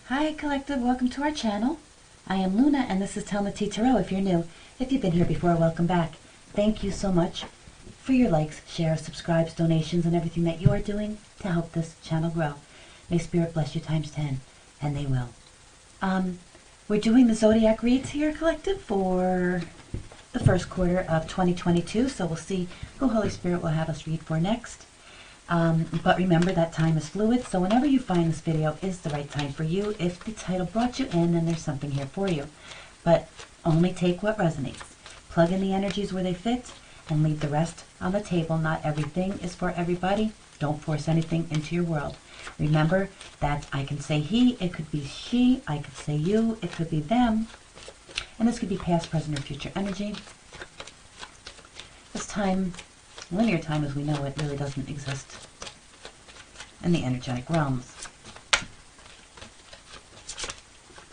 Hi Collective, welcome to our channel. I am Luna and this is Tellin Tarot if you're new. If you've been here before, welcome back. Thank you so much for your likes, shares, subscribes, donations, and everything that you are doing to help this channel grow. May Spirit bless you times 10, and they will. We're doing the Zodiac reads here, Collective, for the first quarter of 2022, so we'll see who Holy Spirit will have us read for next. But remember that time is fluid, so whenever you find this video is the right time for you. If the title brought you in, then there's something here for you. But only take what resonates. Plug in the energies where they fit and leave the rest on the table. Not everything is for everybody. Don't force anything into your world. Remember that I can say he, it could be she, I could say you, it could be them. And this could be past, present, or future energy. This time, linear time as we know it, really doesn't exist in the energetic realms.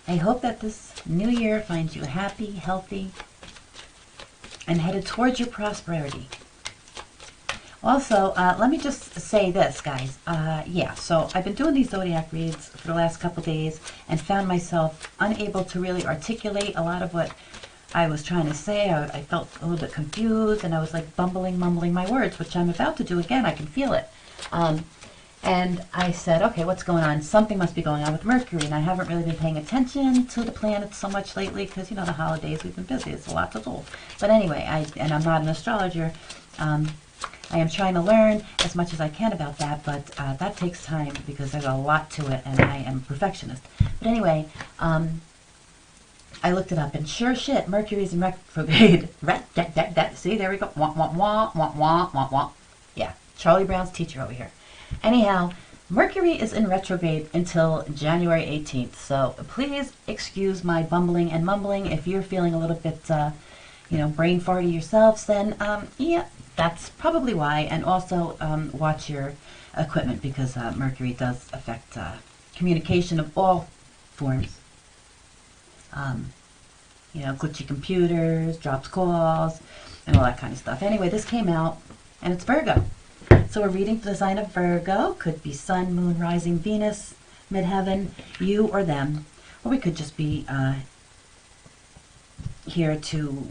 I hope that this new year finds you happy, healthy, and headed towards your prosperity. Also, let me just say this, guys. So I've been doing these Zodiac reads for the last couple days and found myself unable to really articulate a lot of what I was trying to say. I felt a little bit confused, and I was like mumbling my words, which I'm about to do again. I can feel it. And I said, okay, what's going on? Something must be going on with Mercury, and I haven't really been paying attention to the planets so much lately because, you know, the holidays, we've been busy. It's a lot to do. But anyway, I'm not an astrologer. I am trying to learn as much as I can about that, but that takes time because there's a lot to it, and I am a perfectionist. But anyway, I looked it up, and sure shit, Mercury's in retrograde. See, there we go. Wah, wah, wah, wah, wah, wah, wah. Yeah, Charlie Brown's teacher over here. Anyhow, Mercury is in retrograde until January 18th, so please excuse my bumbling and mumbling. If you're feeling a little bit, brain farty yourselves, then, yeah, that's probably why. And also, watch your equipment, because Mercury does affect communication of all forms. Glitchy computers, drops calls, and all that kind of stuff. Anyway, this came out, and it's Virgo. So we're reading for the sign of Virgo. Could be Sun, Moon, Rising, Venus, Midheaven, you or them. Or we could just be here to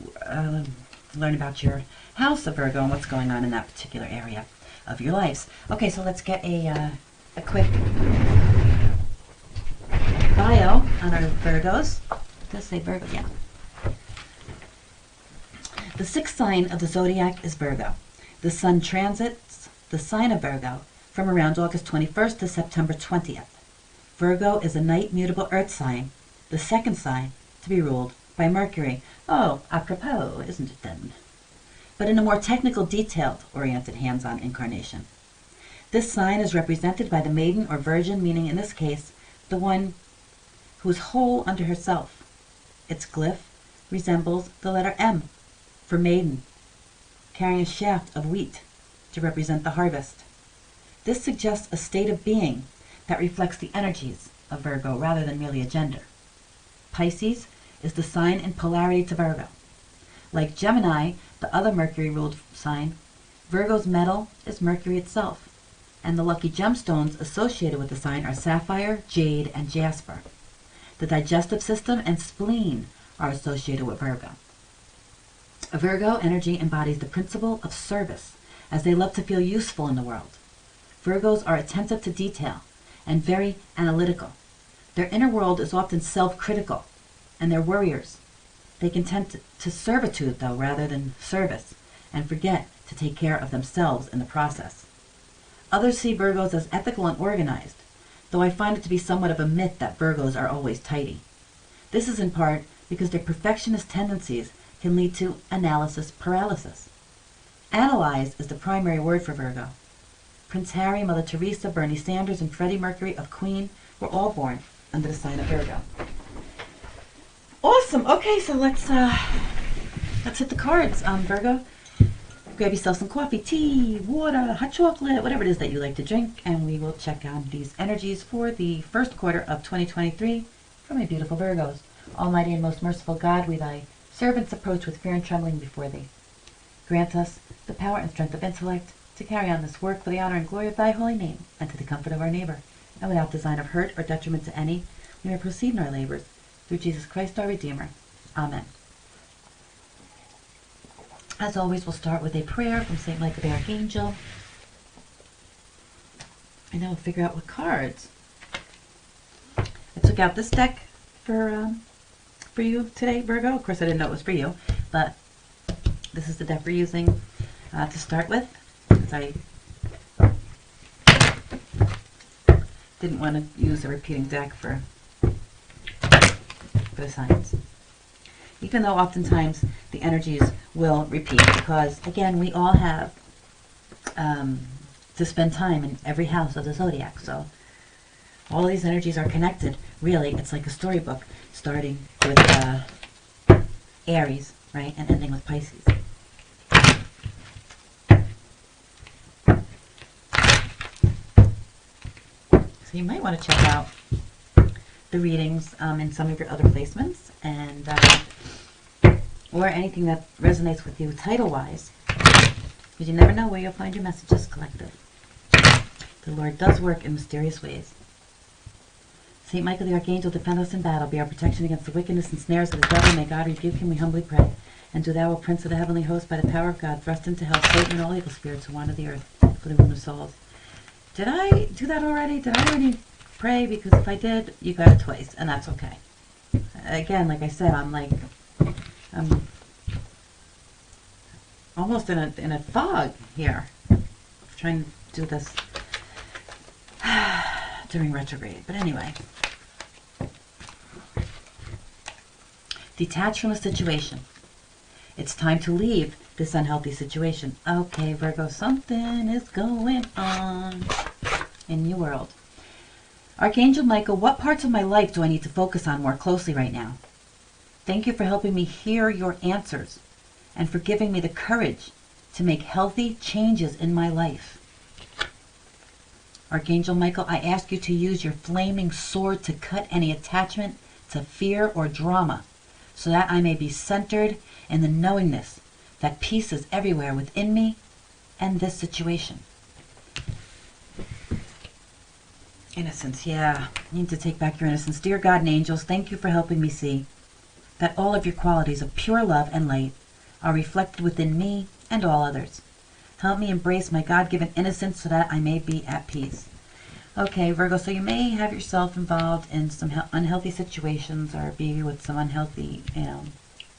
learn about your house of Virgo and what's going on in that particular area of your lives. Okay, so let's get a quick bio on our Virgos. Does it say Virgo? Yeah. The sixth sign of the zodiac is Virgo. The sun transits the sign of Virgo from around August 21st to September 20th. Virgo is a night mutable earth sign, the second sign to be ruled by Mercury. Oh, apropos, isn't it then? But in a more technical, detailed-oriented, hands-on incarnation. This sign is represented by the maiden or virgin, meaning in this case, the one who is whole unto herself. Its glyph resembles the letter M for maiden, carrying a shaft of wheat to represent the harvest. This suggests a state of being that reflects the energies of Virgo rather than merely a gender. Pisces is the sign in polarity to Virgo. Like Gemini, the other Mercury-ruled sign, Virgo's metal is Mercury itself, and the lucky gemstones associated with the sign are sapphire, jade, and jasper. The digestive system and spleen are associated with Virgo. A Virgo energy embodies the principle of service, as they love to feel useful in the world. Virgos are attentive to detail and very analytical. Their inner world is often self-critical, and they're worriers. They can tend to servitude, though, rather than service, and forget to take care of themselves in the process. Others see Virgos as ethical and organized, though I find it to be somewhat of a myth that Virgos are always tidy. This is in part because their perfectionist tendencies can lead to analysis paralysis. Analyze is the primary word for Virgo. Prince Harry, Mother Teresa, Bernie Sanders, and Freddie Mercury of Queen were all born under the sign of Virgo. Awesome. Okay, so let's hit the cards. Virgo, grab yourself some coffee, tea, water, hot chocolate, whatever it is that you like to drink, and we will check on these energies for the first quarter of 2023 for my beautiful Virgos. Almighty and most merciful God, we thy servants approach with fear and trembling before thee. Grant us the power and strength of intellect to carry on this work for the honor and glory of thy holy name, and to the comfort of our neighbor, and without design of hurt or detriment to any, You may proceed in our labors through Jesus Christ our Redeemer. Amen. As always, we'll start with a prayer from St. Michael the Archangel. And then we'll figure out what cards. I took out this deck for you today, Virgo. Of course, I didn't know it was for you, but this is the deck we're using to start with, because I didn't want to use a repeating deck for the signs. Even though oftentimes the energies will repeat, because again, we all have to spend time in every house of the zodiac. So all these energies are connected. Really, it's like a storybook, starting with Aries, right, and ending with Pisces. So you might want to check out the readings in some of your other placements, and or anything that resonates with you title-wise, because you never know where you'll find your messages collective. The Lord does work in mysterious ways. Saint Michael the Archangel, defend us in battle, be our protection against the wickedness and snares of the devil. May God rebuke him, we humbly pray. And do thou, O Prince of the heavenly host, by the power of God, thrust into hell Satan and all evil spirits who wander the earth for the ruin of souls. Did I do that already? Did I already pray? Because if I did, you got it twice, and that's okay. Again, like I said, I'm almost in a fog here, trying to do this during retrograde. But anyway, detach from a situation. It's time to leave this unhealthy situation. Okay, Virgo, something is going on in your world. Archangel Michael, what parts of my life do I need to focus on more closely right now? Thank you for helping me hear your answers and for giving me the courage to make healthy changes in my life. Archangel Michael, I ask you to use your flaming sword to cut any attachment to fear or drama, so that I may be centered in the knowingness that peace is everywhere within me and this situation. Innocence, yeah. You need to take back your innocence. Dear God and angels, thank you for helping me see that all of your qualities of pure love and light are reflected within me and all others. Help me embrace my God-given innocence so that I may be at peace. Okay, Virgo, so you may have yourself involved in some unhealthy situations, or be with some unhealthy,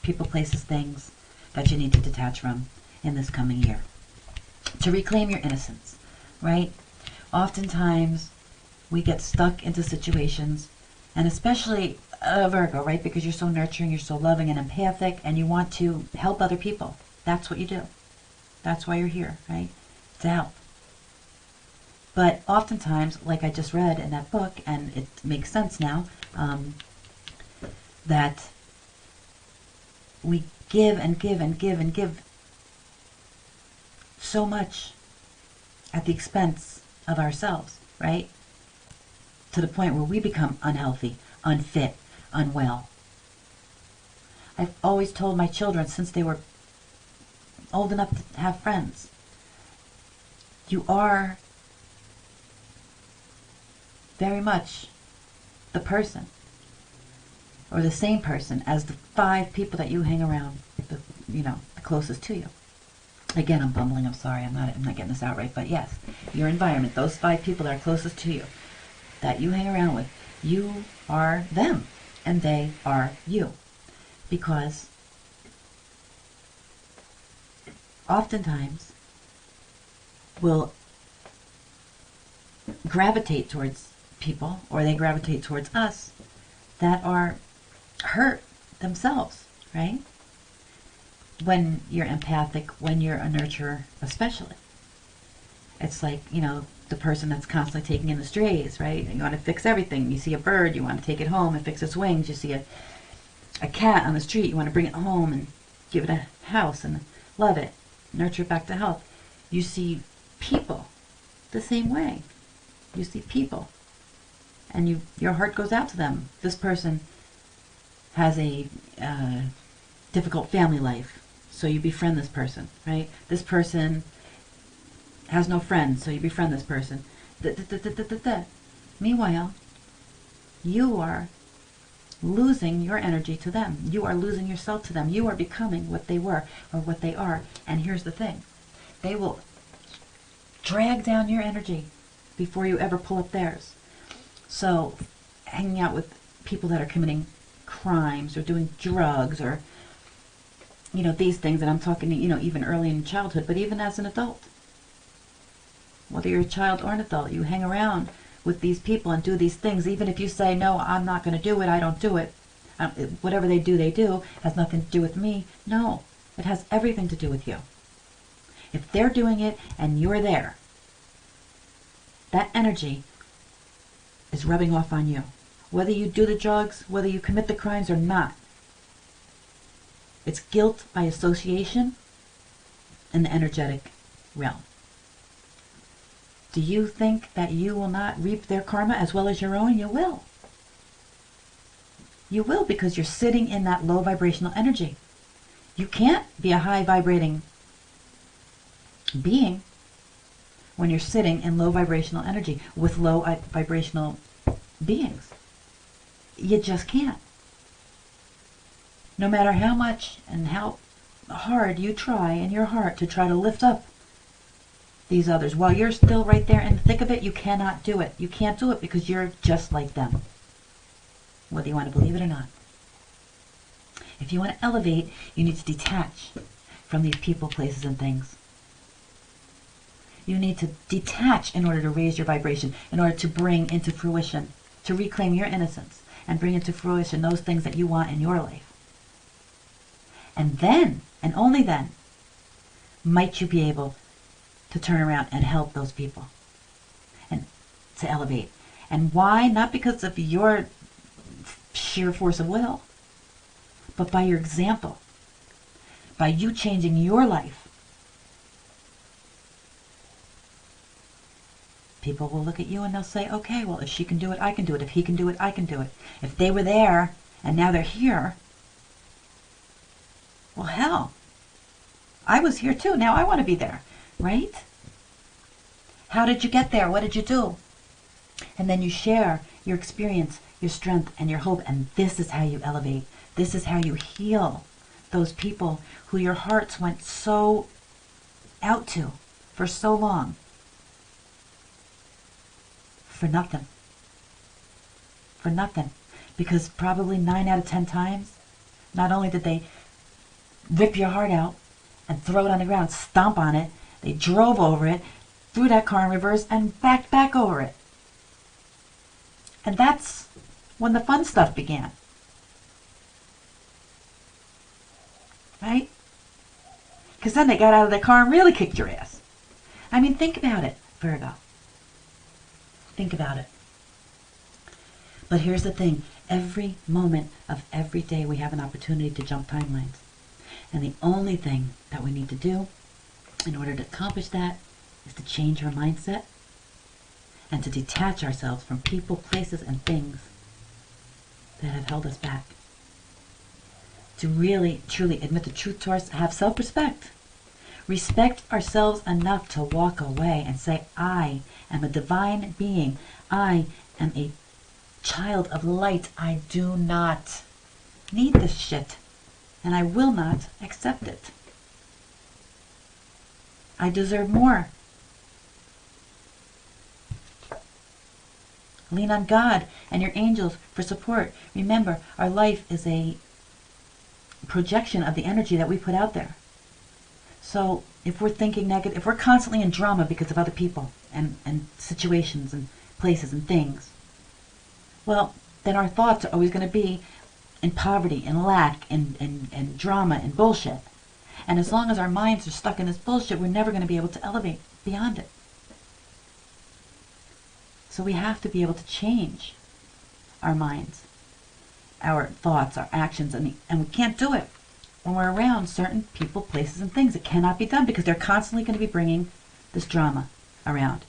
people, places, things that you need to detach from in this coming year. To reclaim your innocence, right? Oftentimes, we get stuck into situations, and especially Virgo, right? Because you're so nurturing, you're so loving and empathic, and you want to help other people. That's what you do. That's why you're here, right? To help. But oftentimes, like I just read in that book, and it makes sense now, that we give and give and give and give so much at the expense of ourselves, right? To the point where we become unhealthy, unfit, unwell. I've always told my children since they were old enough to have friends, you are very much the person, or the same person as the 5 people that you hang around, the closest to you. Again, I'm bumbling, I'm sorry, I'm not getting this out right, but yes, your environment, those 5 people that are closest to you, that you hang around with, you are them, and they are you. Because oftentimes we'll gravitate towards people, or they gravitate towards us, that are hurt themselves, right? When you're empathic, when you're a nurturer especially. It's like, the person that's constantly taking in the strays, right? You want to fix everything. You see a bird, you want to take it home and fix its wings. You see a cat on the street, you want to bring it home and give it a house and love it, nurture it back to health. You see people the same way. You see people, and your heart goes out to them. This person has a difficult family life, so you befriend this person, right? This person has no friends, so you befriend this person. Meanwhile, you are losing your energy to them. You are losing yourself to them. You are becoming what they were or what they are. And here's the thing. They will drag down your energy before you ever pull up theirs. So hanging out with people that are committing crimes or doing drugs or, these things, and I'm talking, even early in childhood, but even as an adult. Whether you're a child or an adult, you hang around with these people and do these things, even if you say, no, I'm not going to do it, I don't do it. Whatever they do, has nothing to do with me. No, it has everything to do with you. If they're doing it and you're there, that energy is rubbing off on you. Whether you do the drugs, whether you commit the crimes or not. It's guilt by association in the energetic realm. Do you think that you will not reap their karma as well as your own? You will. You will, because you're sitting in that low vibrational energy. You can't be a high vibrating being when you're sitting in low vibrational energy with low vibrational beings. You just can't. No matter how much and how hard you try in your heart to try to lift up these others, while you're still right there in the thick of it, you cannot do it. You can't do it because you're just like them, whether you want to believe it or not. If you want to elevate, you need to detach from these people, places, and things. You need to detach in order to raise your vibration, in order to bring into fruition, to reclaim your innocence, and bring into fruition those things that you want in your life. And then, and only then, might you be able to turn around and help those people and to elevate. And why? Not because of your sheer force of will, but by your example, by you changing your life. People will look at you and they'll say, okay, well, if she can do it, I can do it. If he can do it, I can do it. If they were there and now they're here, well, hell, I was here too. Now I want to be there. Right? How did you get there? What did you do? And then you share your experience, your strength, and your hope. And this is how you elevate. This is how you heal those people who your hearts went so out to for so long. For nothing. For nothing. Because probably 9 out of 10 times, not only did they rip your heart out and throw it on the ground, stomp on it, they drove over it, threw that car in reverse, and backed back over it. And that's when the fun stuff began. Right? Because then they got out of the car and really kicked your ass. I mean, think about it, Virgo. Think about it. But here's the thing. Every moment of every day we have an opportunity to jump timelines. And the only thing that we need to do in order to accomplish that is to change our mindset and to detach ourselves from people, places, and things that have held us back. To really, truly admit the truth to ourselves, have self-respect. Respect ourselves enough to walk away and say, I am a divine being. I am a child of light. I do not need this shit, and I will not accept it. I deserve more. Lean on God and your angels for support. Remember, our life is a projection of the energy that we put out there. So if we're thinking negative, if we're constantly in drama because of other people and situations and places and things, well, then our thoughts are always going to be in poverty and lack and drama and bullshit. And as long as our minds are stuck in this bullshit, we're never going to be able to elevate beyond it. So we have to be able to change our minds, our thoughts, our actions, and we can't do it when we're around certain people, places, and things. It cannot be done because they're constantly going to be bringing this drama around.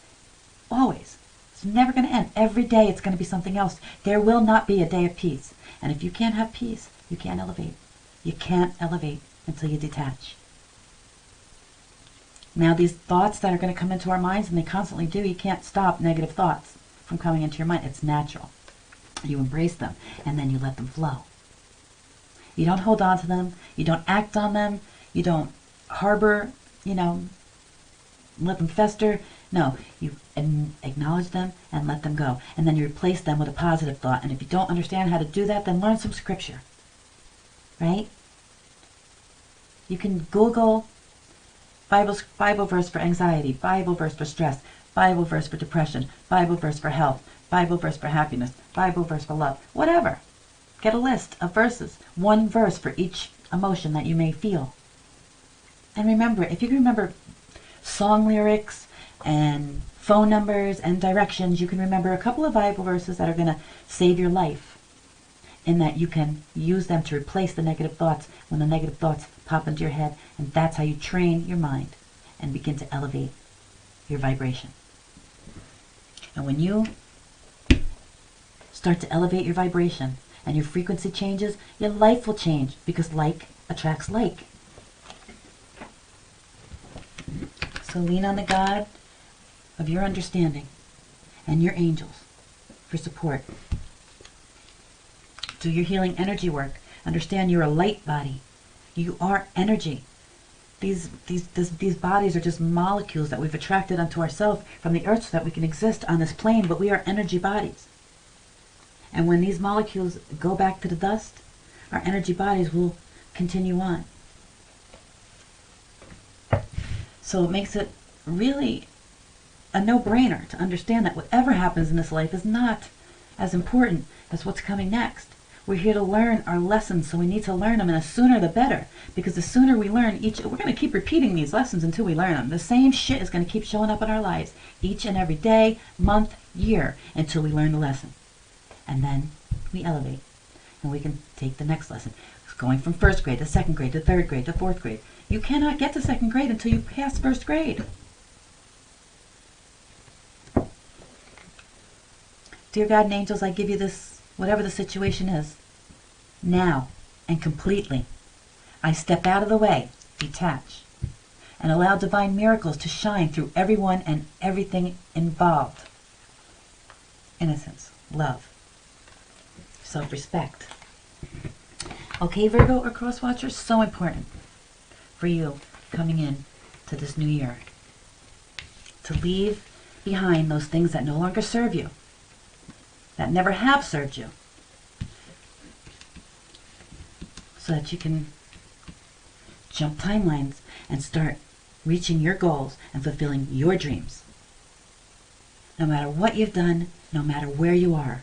Always. It's never going to end. Every day it's going to be something else. There will not be a day of peace. And if you can't have peace, you can't elevate. You can't elevate until you detach. Now these thoughts that are going to come into our minds, and they constantly do, you can't stop negative thoughts from coming into your mind. It's natural. You embrace them, and then you let them flow. You don't hold on to them. You don't act on them. You don't harbor, let them fester. No, you acknowledge them and let them go. And then you replace them with a positive thought. And if you don't understand how to do that, then learn some scripture. Right? You can Google Bible verse for anxiety, Bible verse for stress, Bible verse for depression, Bible verse for health, Bible verse for happiness, Bible verse for love, whatever. Get a list of verses, one verse for each emotion that you may feel. And remember, if you can remember song lyrics and phone numbers and directions, you can remember a couple of Bible verses that are going to save your life, in that you can use them to replace the negative thoughts when the negative thoughts pop into your head, and that's how you train your mind and begin to elevate your vibration. And when you start to elevate your vibration and your frequency changes, your life will change, because like attracts like. So lean on the God of your understanding and your angels for support. Do your healing energy work. Understand you're a light body. You are energy. These bodies are just molecules that we've attracted onto ourselves from the earth so that we can exist on this plane, but we are energy bodies. And when these molecules go back to the dust, our energy bodies will continue on. So it makes it really a no-brainer to understand that whatever happens in this life is not as important as what's coming next. We're here to learn our lessons, so we need to learn them, and the sooner the better. Because the sooner we learn we're going to keep repeating these lessons until we learn them. The same shit is going to keep showing up in our lives each and every day, month, year, until we learn the lesson. And then we elevate, and we can take the next lesson. It's going from first grade to second grade to third grade to fourth grade. You cannot get to second grade until you pass first grade. Dear God and angels, I give you this, whatever the situation is, now and completely. I step out of the way, detach, and allow divine miracles to shine through everyone and everything involved. Innocence, love, self-respect. Okay, Virgo or Cross Watchers, so important for you coming in to this new year. To leave behind those things that no longer serve you, that never have served you, so that you can jump timelines and start reaching your goals and fulfilling your dreams. No matter what you've done, no matter where you are,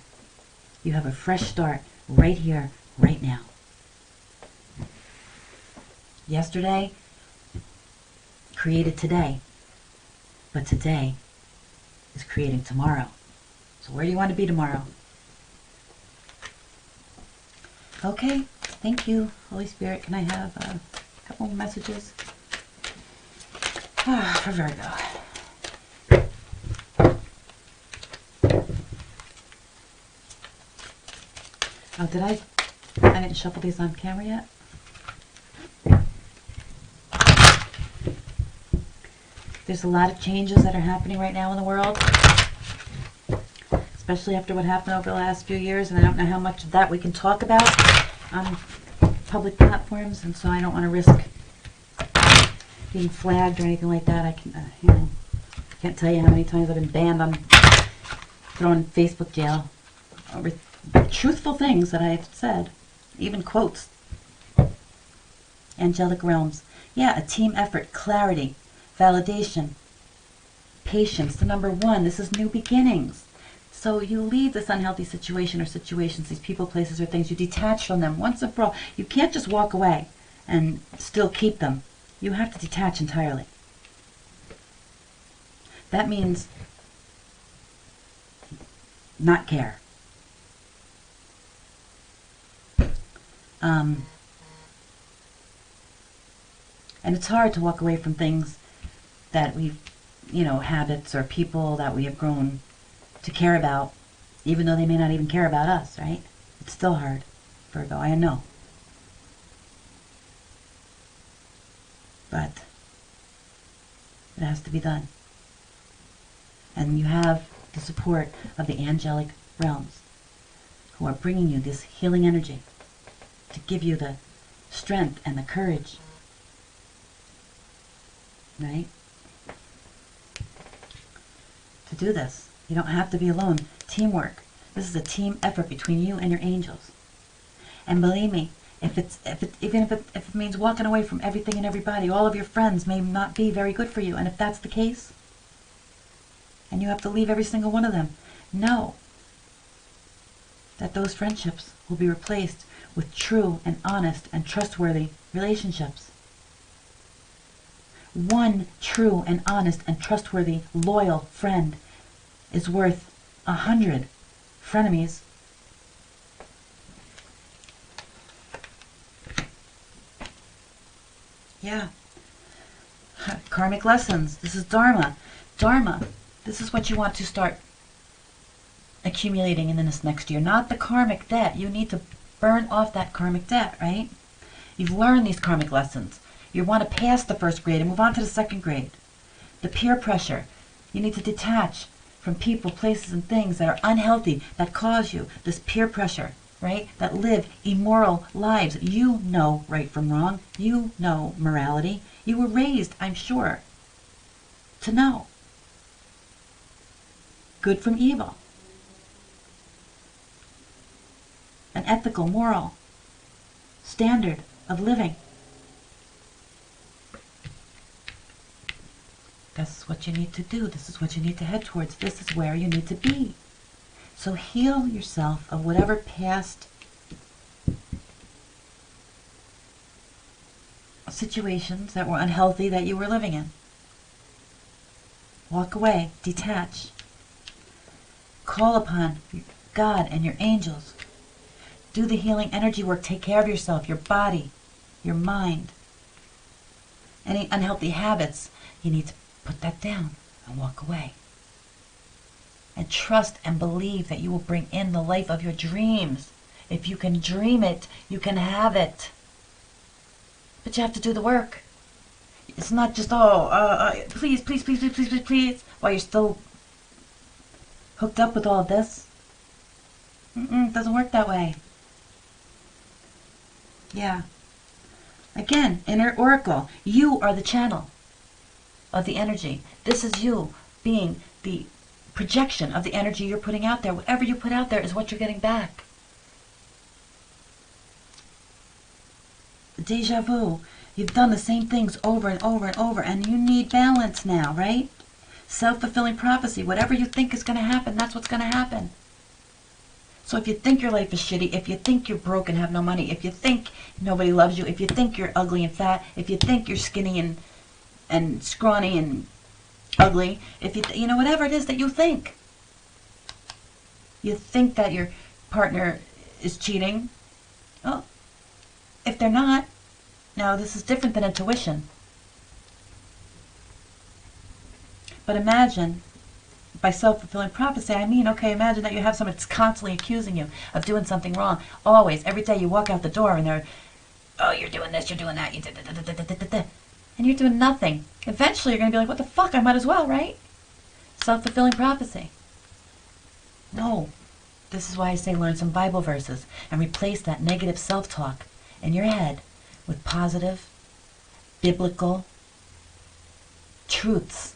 you have a fresh start right here, right now. Yesterday created today, but today is creating tomorrow. So where do you want to be tomorrow? Okay, thank you, Holy Spirit. Can I have a couple more messages? For Virgo. Oh, I didn't shuffle these on camera yet? There's a lot of changes that are happening right now in the world, especially after what happened over the last few years, and I don't know how much of that we can talk about on public platforms, and so I don't want to risk being flagged or anything like that. I can't tell you how many times I've been banned on, thrown in Facebook jail over truthful things that I've said, even quotes. Angelic realms. Yeah, a team effort, clarity, validation, patience. The number one, this is new beginnings. So you leave this unhealthy situation or situations, these people, places, or things. You detach from them once and for all. You can't just walk away and still keep them. You have to detach entirely. That means not care. And it's hard to walk away from things that we've, habits or people that we have grown to care about, even though they may not even care about us, right? It's still hard, Virgo, I know. But it has to be done. And you have the support of the angelic realms who are bringing you this healing energy to give you the strength and the courage, right? To do this. You don't have to be alone. Teamwork. This is a team effort between you and your angels. And believe me, even if it means walking away from everything and everybody, all of your friends may not be very good for you. And if that's the case, and you have to leave every single one of them, know that those friendships will be replaced with true and honest and trustworthy relationships. One true and honest and trustworthy, loyal friend is worth 100 frenemies. Yeah. Karmic lessons. This is Dharma. Dharma. This is what you want to start accumulating in this next year. Not the karmic debt. You need to burn off that karmic debt, right? You've learned these karmic lessons. You want to pass the first grade and move on to the second grade. The peer pressure. You need to detach from people, places, and things that are unhealthy, that cause you this peer pressure, right? That live immoral lives. You know right from wrong. You know morality. You were raised, I'm sure, to know good from evil. An ethical, moral standard of living. This is what you need to do. This is what you need to head towards. This is where you need to be. So heal yourself of whatever past situations that were unhealthy that you were living in. Walk away. Detach. Call upon God and your angels. Do the healing energy work. Take care of yourself, your body, your mind. Any unhealthy habits, you need to put that down and walk away. And trust and believe that you will bring in the life of your dreams. If you can dream it, you can have it. But you have to do the work. It's not just, please, please, please, please, please, please, please, while you're still hooked up with all of this. It doesn't work that way. Yeah. Again, inner oracle. You are the channel of the energy. This is you being the projection of the energy you're putting out there. Whatever you put out there is what you're getting back. Deja vu. You've done the same things over and over and over, and you need balance now, right? Self-fulfilling prophecy. Whatever you think is going to happen, that's what's going to happen. So if you think your life is shitty, if you think you're broke and have no money, if you think nobody loves you, if you think you're ugly and fat, if you think you're skinny and scrawny and ugly, if you know, whatever it is that you think that your partner is cheating, well, if they're not, now this is different than intuition. But imagine, by self-fulfilling prophecy, I mean, okay, imagine that you have someone that's constantly accusing you of doing something wrong. Always, every day you walk out the door and they're, oh, you're doing this, you're doing that, you did and you're doing nothing. Eventually you're going to be like, what the fuck, I might as well, right? Self-fulfilling prophecy. No. This is why I say learn some Bible verses and replace that negative self-talk in your head with positive, biblical truths.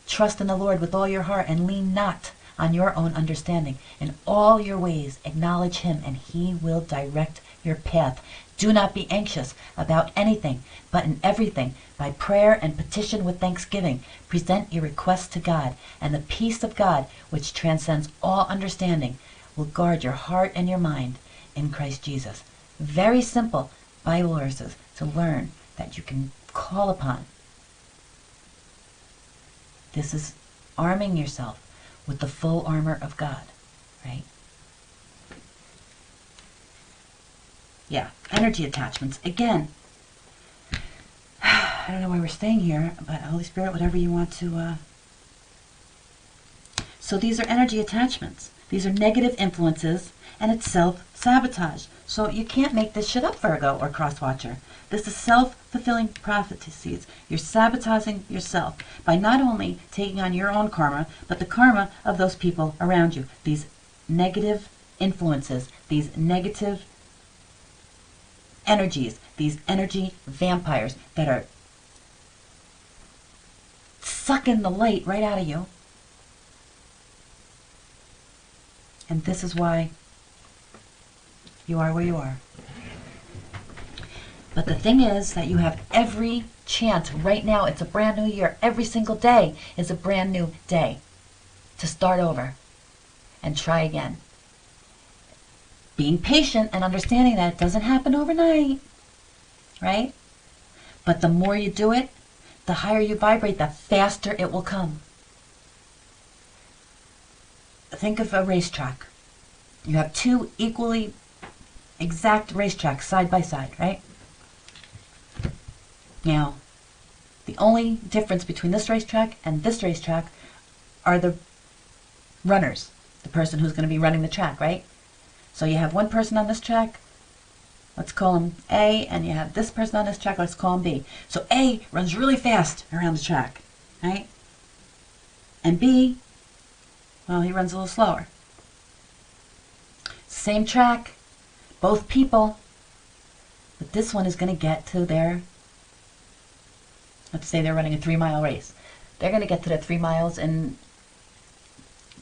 Trust in the Lord with all your heart and lean not on your own understanding. In all your ways acknowledge Him and He will direct your path. Do not be anxious about anything, but in everything, by prayer and petition with thanksgiving, present your requests to God, and the peace of God, which transcends all understanding, will guard your heart and your mind in Christ Jesus. Very simple Bible verses to learn that you can call upon. This is arming yourself with the full armor of God, right? Yeah, energy attachments. Again, I don't know why we're staying here, but Holy Spirit, whatever you want to... So these are energy attachments. These are negative influences, and it's self-sabotage. So you can't make this shit up, Virgo or Crosswatcher. This is self-fulfilling prophecies. You're sabotaging yourself by not only taking on your own karma, but the karma of those people around you. These negative influences, these negative energies, these energy vampires that are sucking the light right out of you. And this is why you are where you are. But the thing is that you have every chance right now. It's a brand new year. Every single day is a brand new day to start over and try again. Being patient and understanding that it doesn't happen overnight, right? But the more you do it, the higher you vibrate, the faster it will come. Think of a racetrack. You have two equally exact racetracks side by side, right? Now, the only difference between this racetrack and this racetrack are the runners, the person who's going to be running the track, right? So you have one person on this track, let's call him A, and you have this person on this track, let's call him B. So A runs really fast around the track, right? And B, well, he runs a little slower. Same track, both people, but this one is going to get to their, let's say they're running a 3-mile race. They're going to get to the 3 miles in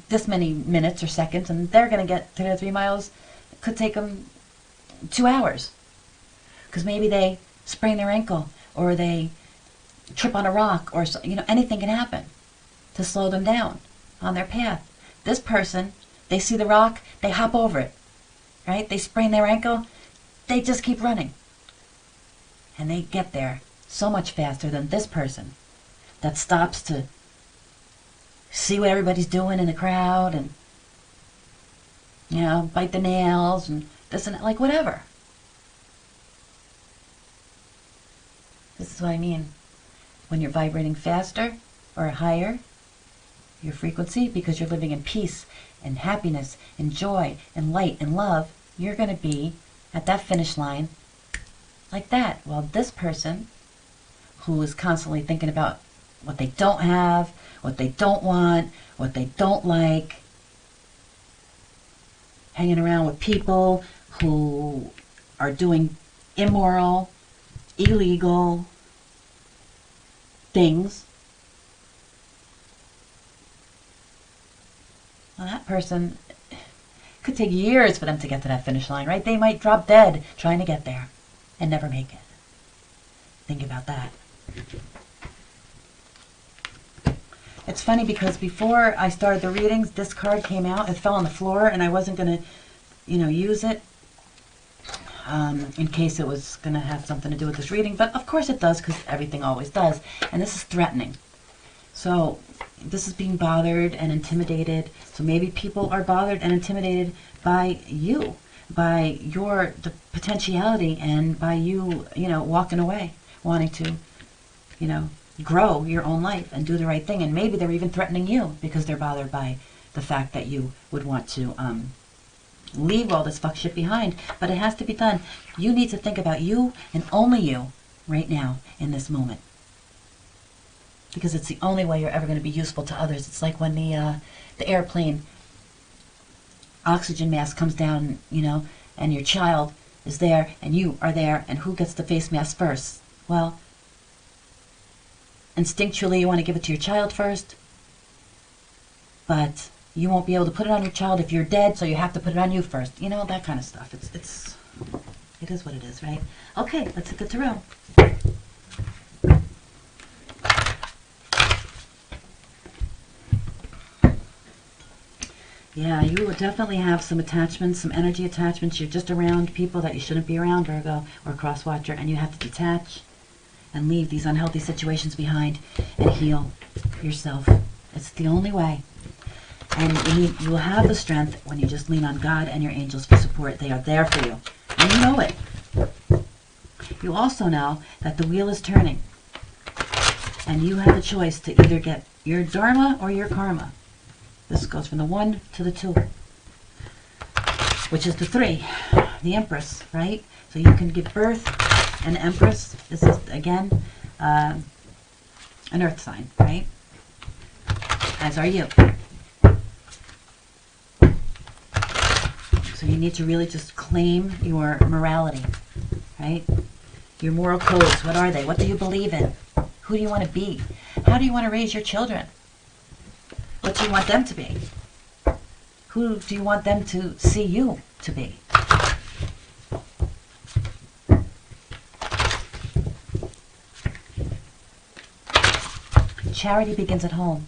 this many minutes or seconds, and they're going to get to the 3 miles. It could take them 2 hours. Because maybe they sprain their ankle, or they trip on a rock, or anything can happen to slow them down on their path. This person, they see the rock, they hop over it, right? They sprain their ankle, they just keep running. And they get there so much faster than this person that stops to see what everybody's doing in the crowd and, bite the nails and this and that, like whatever. This is what I mean. When you're vibrating faster or higher, your frequency, because you're living in peace and happiness and joy and light and love, you're going to be at that finish line like that. Well, this person who is constantly thinking about what they don't have, what they don't want, what they don't like, hanging around with people who are doing immoral, illegal things, well, that person, could take years for them to get to that finish line, right? They might drop dead trying to get there and never make it. Think about that. It's funny because before I started the readings, this card came out. It fell on the floor, and I wasn't going to, use it in case it was going to have something to do with this reading. But of course it does, because everything always does. And this is threatening. So this is being bothered and intimidated. So maybe people are bothered and intimidated by you, by the potentiality, and by you, walking away, wanting to, grow your own life and do the right thing. And maybe they're even threatening you because they're bothered by the fact that you would want to leave all this fuck shit behind. But it has to be done. You need to think about you and only you right now in this moment, because it's the only way you're ever going to be useful to others. It's like when the airplane oxygen mask comes down, and your child is there and you are there, and who gets the face mask first? Well, instinctually you want to give it to your child first, but you won't be able to put it on your child if you're dead, so you have to put it on you first. That kind of stuff. It is what it is, right? Okay, let's hit the tarot. Yeah, you will definitely have some attachments, some energy attachments. You're just around people that you shouldn't be around, Virgo, or Crosswatcher, and you have to detach and leave these unhealthy situations behind and heal yourself. It's the only way. And you will have the strength when you just lean on God and your angels for support. They are there for you. And you know it. You also know that the wheel is turning. And you have a choice to either get your dharma or your karma. This goes from the 1 to the 2, which is the 3, the Empress, right? So you can give birth, an Empress. This is, again, an earth sign, right? As are you. So you need to really just claim your morality, right? Your moral codes, what are they? What do you believe in? Who do you want to be? How do you want to raise your children? What do you want them to be? Who do you want them to see you to be? Charity begins at home.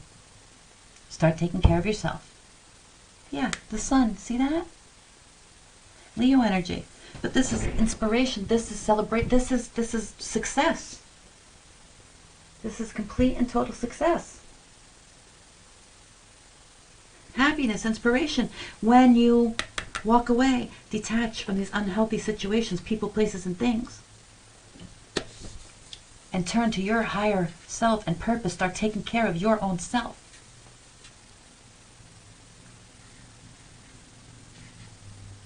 Start taking care of yourself. Yeah, the sun, see that? Leo energy. But this is inspiration. This is celebrate. This is success. This is complete and total success. Happiness, inspiration. When you walk away, detach from these unhealthy situations, people, places, and things, and turn to your higher self and purpose, start taking care of your own self.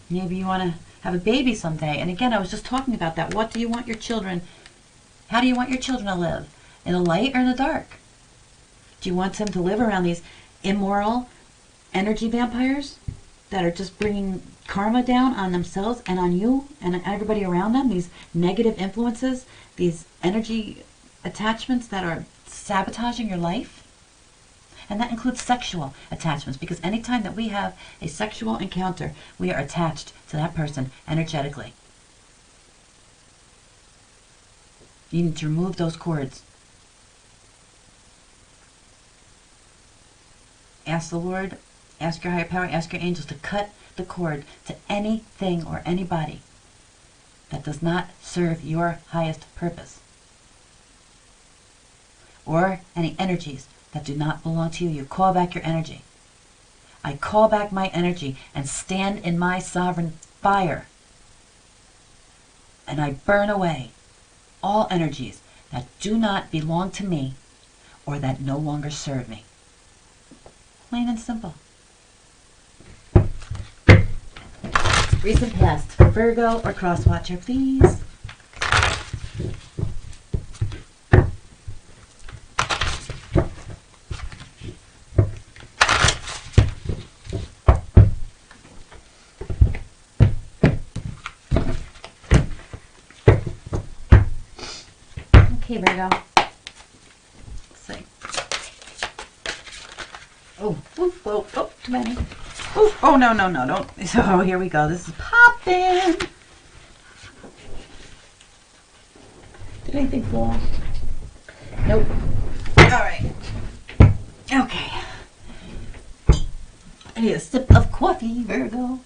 Maybe you want to have a baby someday. And again, I was just talking about that. What do you want your children, how do you want your children to live? In the light or in the dark? Do you want them to live around these immoral energy vampires that are just bringing karma down on themselves and on you and everybody around them? These negative influences, these energy attachments that are sabotaging your life? And that includes sexual attachments, because anytime that we have a sexual encounter, we are attached to that person energetically. You need to remove those cords. Ask the Lord, ask your higher power, ask your angels to cut the cord to anything or anybody that does not serve your highest purpose, or any energies that do not belong to you. You call back your energy. I call back my energy and stand in my sovereign fire, and I burn away all energies that do not belong to me or that no longer serve me. Plain and simple. Recent past for Virgo or Cross Watcher, please. Okay, Virgo. Let's see. Oh, too many. Oh, no, don't. Oh, here we go. This is popping. Did anything fall? Nope. All right. Okay. I need a sip of coffee, Virgo.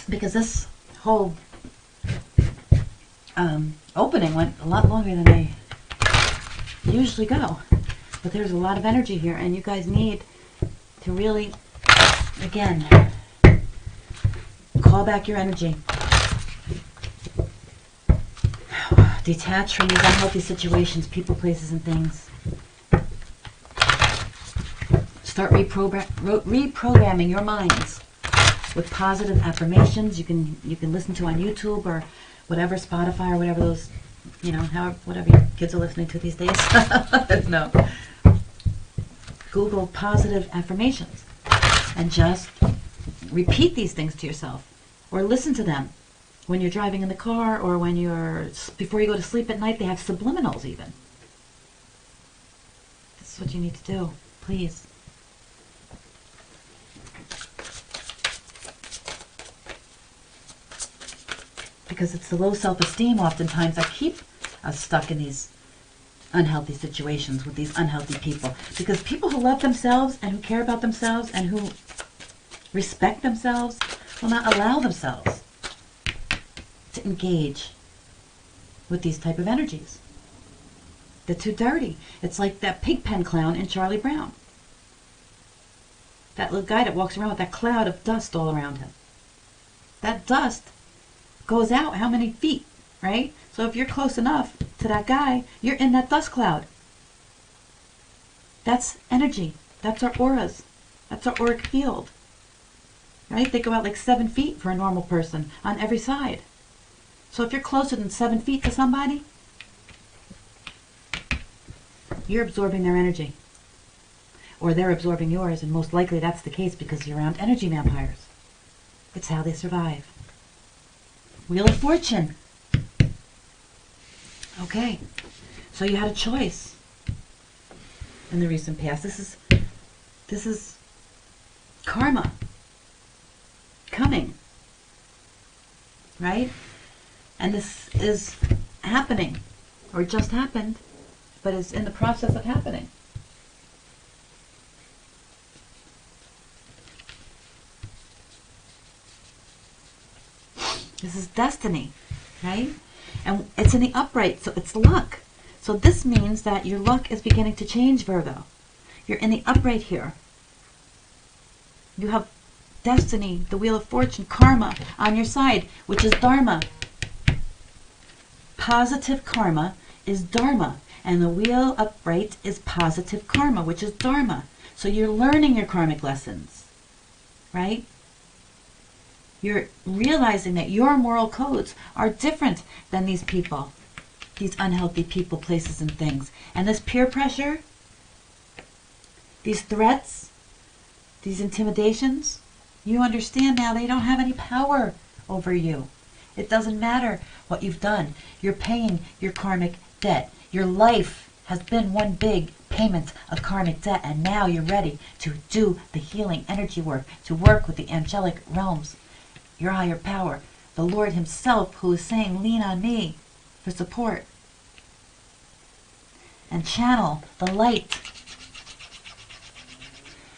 Because this whole opening went a lot longer than I usually go. But there's a lot of energy here, and you guys need to really, again, call back your energy. Detach from these unhealthy situations, people, places, and things. Start reprogramming your minds with positive affirmations. You can listen to on YouTube or whatever, Spotify or whatever those, whatever your kids are listening to these days. No. Google positive affirmations and just repeat these things to yourself, or listen to them when you're driving in the car, or when before you go to sleep at night. They have subliminals even. This is what you need to do, please. Because it's the low self-esteem oftentimes that keep us stuck in these unhealthy situations with these unhealthy people. Because people who love themselves and who care about themselves and who respect themselves will not allow themselves to engage with these type of energies. They're too dirty. It's like that pigpen clown in Charlie Brown. That little guy that walks around with that cloud of dust all around him. That dust goes out how many feet, right? So if you're close enough to that guy, you're in that dust cloud. That's energy. That's our auras. That's our auric field. Right? They go out like 7 feet for a normal person on every side. So if you're closer than 7 feet to somebody, you're absorbing their energy. Or they're absorbing yours, and most likely that's the case because you're around energy vampires. It's how they survive. Wheel of Fortune. Okay, so you had a choice in the recent past. This is karma coming, right? And this is happening, or just happened, but is in the process of happening. This is destiny, right? And it's in the upright, so it's luck. So this means that your luck is beginning to change, Virgo. You're in the upright here. You have destiny, the Wheel of Fortune, karma on your side, which is dharma. Positive karma is dharma, and the wheel upright is positive karma, which is dharma. So you're learning your karmic lessons, right? You're realizing that your moral codes are different than these people, these unhealthy people, places, and things. And this peer pressure, these threats, these intimidations, you understand now they don't have any power over you. It doesn't matter what you've done. You're paying your karmic debt. Your life has been one big payment of karmic debt, and now you're ready to do the healing energy work, to work with the angelic realms, your higher power, the Lord himself, who is saying, lean on me for support. And channel the light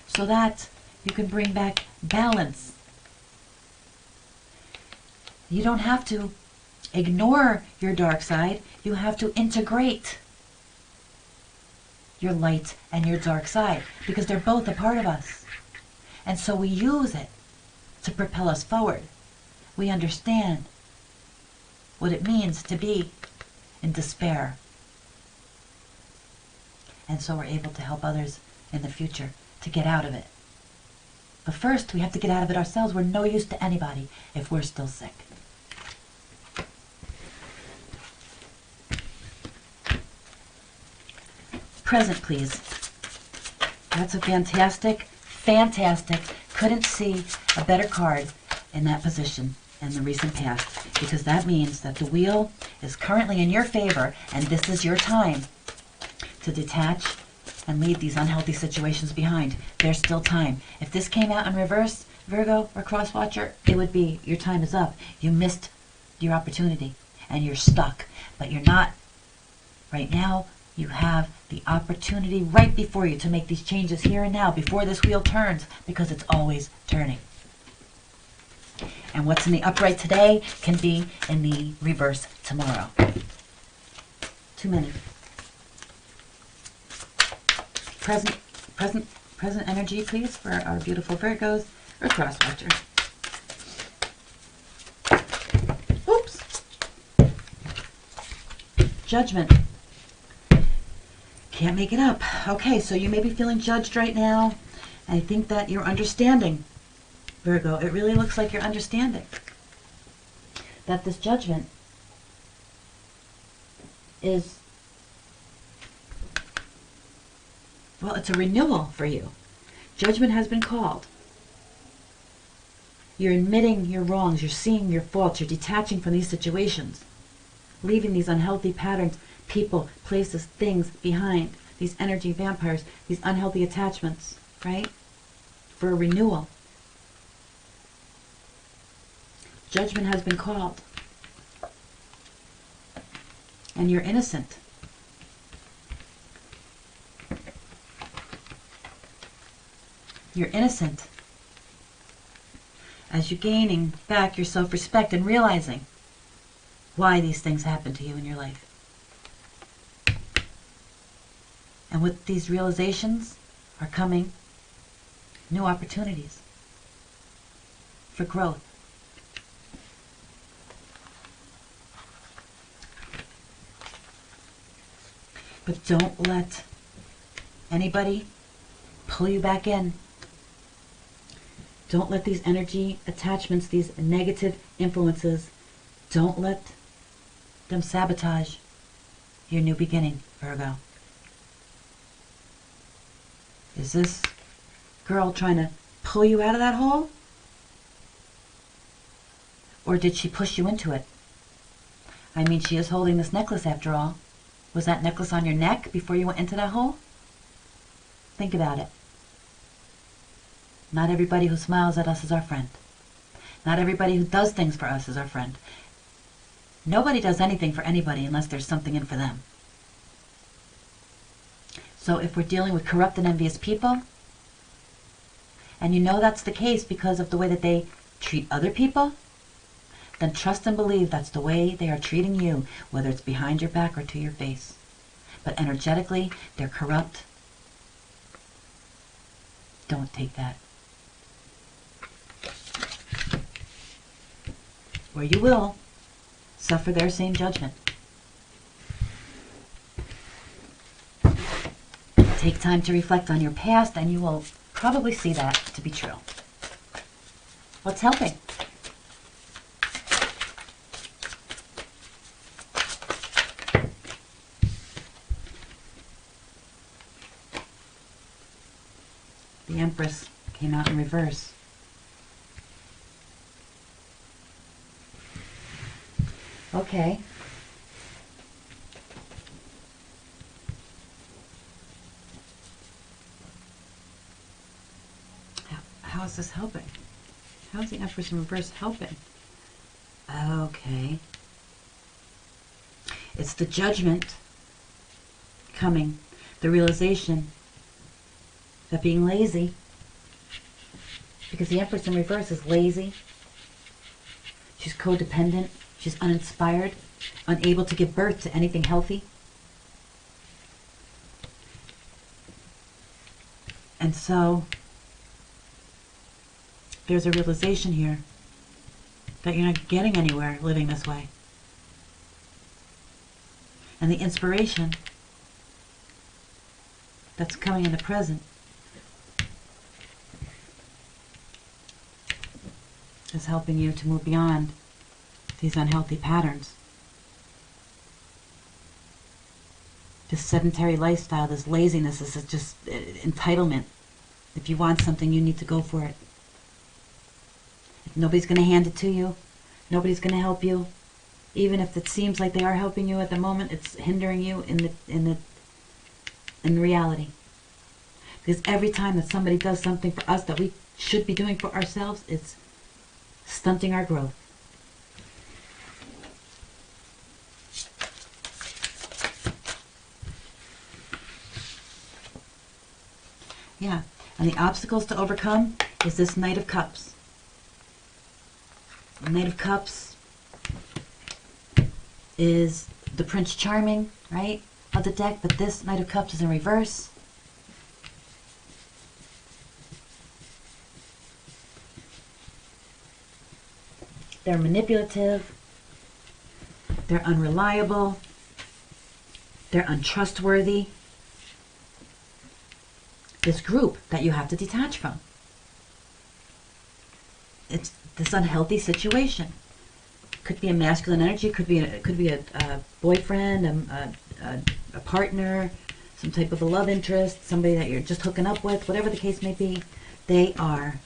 so that you can bring back balance. You don't have to ignore your dark side. You have to integrate your light and your dark side, because they're both a part of us. And so we use it to propel us forward. We understand what it means to be in despair. And so we're able to help others in the future to get out of it. But first, we have to get out of it ourselves. We're no use to anybody if we're still sick. Present, please. That's a fantastic. Couldn't see a better card in that position in the recent past, because that means that the wheel is currently in your favor, and this is your time to detach and leave these unhealthy situations behind. There's still time. If this came out in reverse, Virgo or Cross Watcher, it would be your time is up. You missed your opportunity and you're stuck, but you're not. Right now, you have the opportunity right before you to make these changes here and now before this wheel turns, because it's always turning. And what's in the upright today can be in the reverse tomorrow. Too many. Present energy, please, for our beautiful Virgos or Cross Watchers. Oops. Judgment. Can't make it up. Okay, so you may be feeling judged right now. I think that you're understanding, Virgo. It really looks like you're understanding that this judgment is, well, it's a renewal for you. Judgment has been called. You're admitting your wrongs. You're seeing your faults. You're detaching from these situations, leaving these unhealthy patterns, people, places, things behind, these energy vampires, these unhealthy attachments, right? For a renewal. Judgment has been called. And you're innocent. You're innocent. As you're gaining back your self-respect and realizing why these things happen to you in your life. And with these realizations are coming new opportunities for growth. But don't let anybody pull you back in. Don't let these energy attachments, these negative influences, don't let them sabotage your new beginning, Virgo. Is this girl trying to pull you out of that hole? Or did she push you into it? I mean, she is holding this necklace after all. Was that necklace on your neck before you went into that hole? Think about it. Not everybody who smiles at us is our friend. Not everybody who does things for us is our friend. Nobody does anything for anybody unless there's something in for them. So if we're dealing with corrupt and envious people, and you know that's the case because of the way that they treat other people, then trust and believe that's the way they are treating you, whether it's behind your back or to your face. But energetically, they're corrupt. Don't take that. Or you will suffer their same judgment. Take time to reflect on your past, and you will probably see that to be true. What's helping? The Empress came out in reverse. Okay. How is this helping? How is the Empress in reverse helping? Okay. It's the judgment coming, the realization that being lazy, because the Empress in reverse is lazy, she's codependent, she's uninspired, unable to give birth to anything healthy. And so there's a realization here that you're not getting anywhere living this way. And the inspiration that's coming in the present is helping you to move beyond these unhealthy patterns. This sedentary lifestyle, this laziness, this is just entitlement. If you want something, you need to go for it. If nobody's going to hand it to you, nobody's going to help you. Even if it seems like they are helping you at the moment, it's hindering you in reality. Because every time that somebody does something for us that we should be doing for ourselves, it's stunting our growth. Yeah, and the obstacles to overcome is this Knight of Cups. The Knight of Cups is the Prince Charming, right, of the deck, but this Knight of Cups is in reverse. They're manipulative, they're unreliable, they're untrustworthy. This group that you have to detach from. It's this unhealthy situation. Could be a masculine energy, could be a boyfriend, a partner, some type of a love interest, somebody that you're just hooking up with, whatever the case may be. They are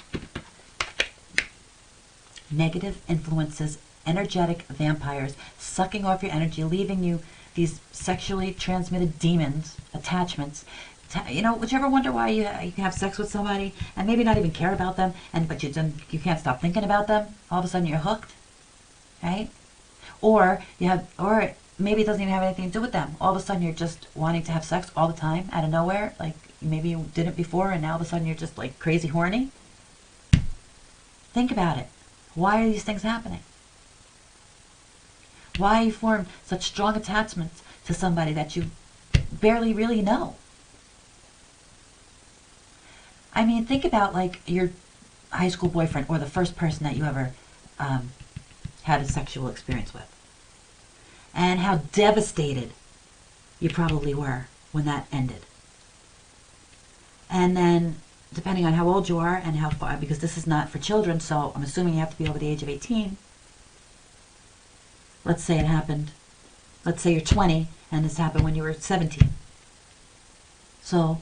negative influences, energetic vampires, sucking off your energy, leaving you these sexually transmitted demons, attachments. You know, would you ever wonder why you can have sex with somebody and maybe not even care about them, but you can't stop thinking about them? All of a sudden you're hooked, right? Or maybe it doesn't even have anything to do with them. All of a sudden you're just wanting to have sex all the time out of nowhere, like maybe you didn't before, and now all of a sudden you're just like crazy horny. Think about it. Why are these things happening? Why you form such strong attachments to somebody that you barely really know? I mean, think about like your high school boyfriend or the first person that you ever had a sexual experience with. And how devastated you probably were when that ended. And then, depending on how old you are and how far, because this is not for children, so I'm assuming you have to be over the age of 18. Let's say it happened, let's say you're 20 and this happened when you were 17. So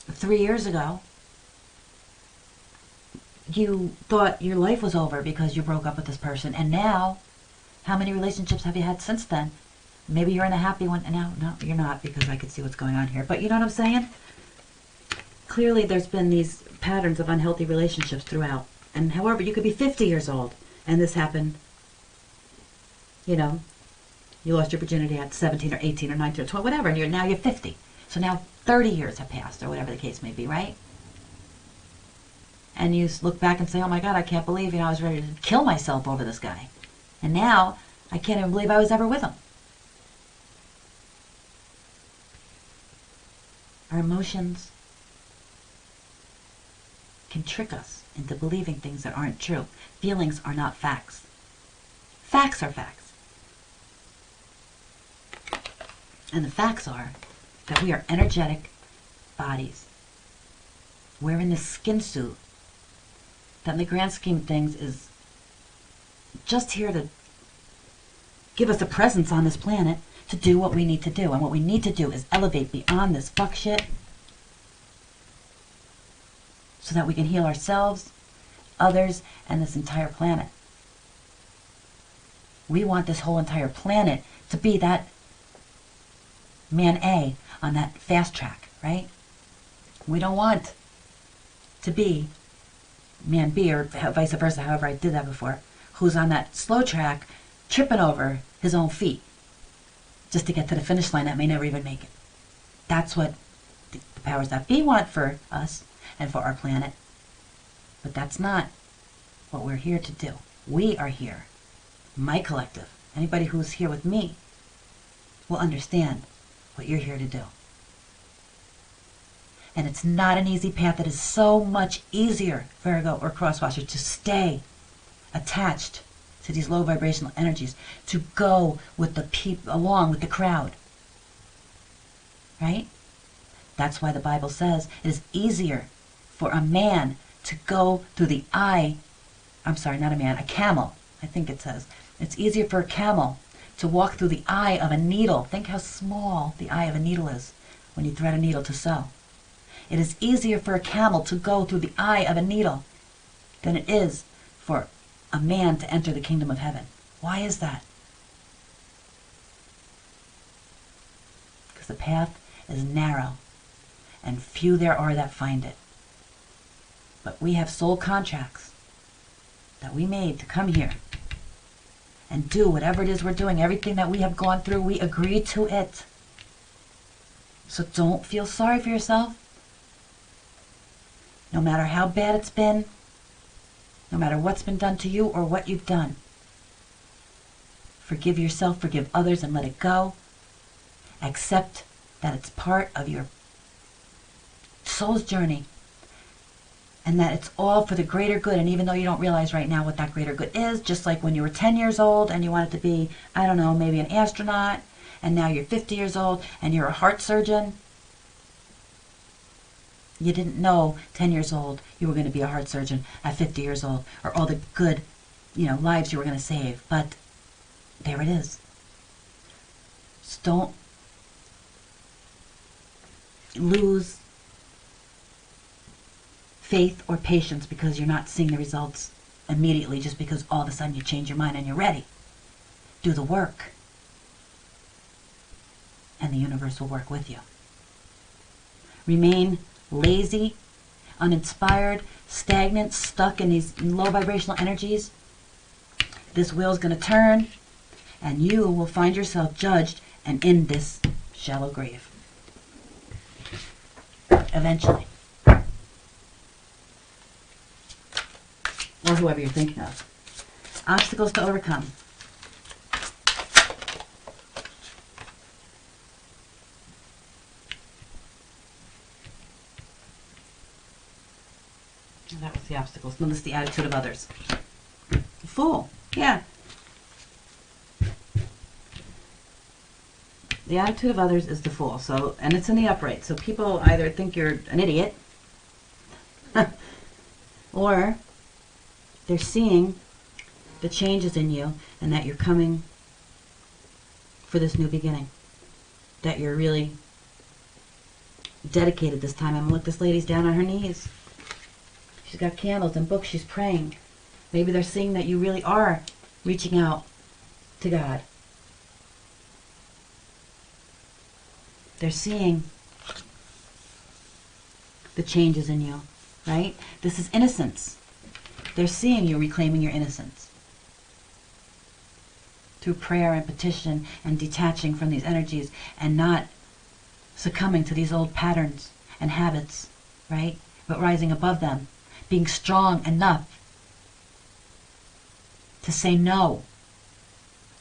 3 years ago, you thought your life was over because you broke up with this person, and now, how many relationships have you had since then? Maybe you're in a happy one, and now, no, you're not, because I could see what's going on here. But you know what I'm saying? Clearly, there's been these patterns of unhealthy relationships throughout. And however, you could be 50 years old, and this happened, you know, you lost your virginity at 17 or 18 or 19 or 12, whatever, and now you're 50. So now 30 years have passed, or whatever the case may be, right? And you look back and say, oh my God, I can't believe, I was ready to kill myself over this guy. And now, I can't even believe I was ever with him. Our emotions can trick us into believing things that aren't true. Feelings are not facts. Facts are facts. And the facts are that we are energetic bodies. We're in this skin suit that in the grand scheme of things is just here to give us a presence on this planet to do what we need to do. And what we need to do is elevate beyond this fuck shit so that we can heal ourselves, others, and this entire planet. We want this whole entire planet to be that man A on that fast track, right? We don't want to be man B, or vice versa, however I did that before, who's on that slow track tripping over his own feet just to get to the finish line that may never even make it. That's what the powers that be want for us and for our planet. But that's not what we're here to do. We are here, my collective. Anybody who's here with me will understand what you're here to do. And it's not an easy path. It is so much easier, Virgo or Crosswatcher, to stay attached to these low vibrational energies, to go with the people, along with the crowd. Right? That's why the Bible says it is easier for a man to go through the eye, I'm sorry, not a man, a camel, I think it says. It's easier for a camel to walk through the eye of a needle. Think how small the eye of a needle is when you thread a needle to sew. It is easier for a camel to go through the eye of a needle than it is for a man to enter the kingdom of heaven. Why is that? Because the path is narrow, and few there are that find it. But we have soul contracts that we made to come here and do whatever it is we're doing. Everything that we have gone through, we agreed to it. So don't feel sorry for yourself. No matter how bad it's been, no matter what's been done to you or what you've done. Forgive yourself, forgive others, and let it go. Accept that it's part of your soul's journey, and that it's all for the greater good. And even though you don't realize right now what that greater good is, just like when you were 10 years old and you wanted to be, I don't know, maybe an astronaut, and now you're 50 years old and you're a heart surgeon. You didn't know 10 years old you were going to be a heart surgeon at 50 years old, or all the good, lives you were going to save. But there it is. So don't lose faith or patience because you're not seeing the results immediately, just because all of a sudden you change your mind and you're ready. Do the work, and the universe will work with you. Remain lazy, uninspired, stagnant, stuck in these low vibrational energies. This wheel's going to turn, and you will find yourself judged and in this shallow grave. Eventually. Or whoever you're thinking of. Obstacles to overcome. That was the obstacles. Notice the attitude of others. The fool. Yeah. The attitude of others is the fool. So, and it's in the upright. So people either think you're an idiot, or they're seeing the changes in you and that you're coming for this new beginning. That you're really dedicated this time. I'm going to look, this lady's down on her knees. She's got candles and books. She's praying. Maybe they're seeing that you really are reaching out to God. They're seeing the changes in you, right? This is innocence. They're seeing you reclaiming your innocence through prayer and petition and detaching from these energies and not succumbing to these old patterns and habits, right? But rising above them, being strong enough to say no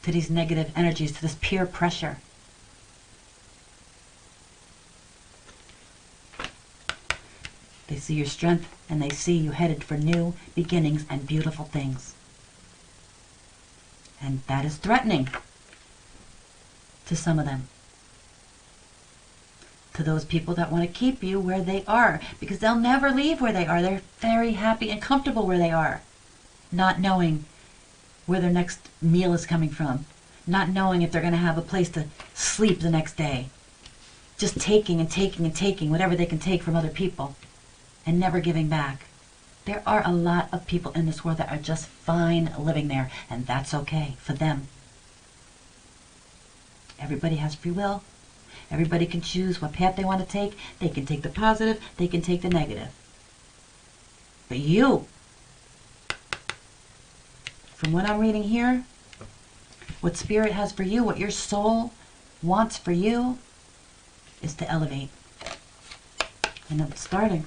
to these negative energies, to this peer pressure. They see your strength and they see you headed for new beginnings and beautiful things. And that is threatening to some of them. To those people that want to keep you where they are, because they'll never leave where they are. They're very happy and comfortable where they are, not knowing where their next meal is coming from, not knowing if they're going to have a place to sleep the next day, just taking and taking and taking whatever they can take from other people and never giving back. There are a lot of people in this world that are just fine living there, and that's okay for them. Everybody has free will. Everybody can choose what path they want to take. They can take the positive, they can take the negative. But you, from what I'm reading here, what Spirit has for you, what your soul wants for you, is to elevate. And it's starting.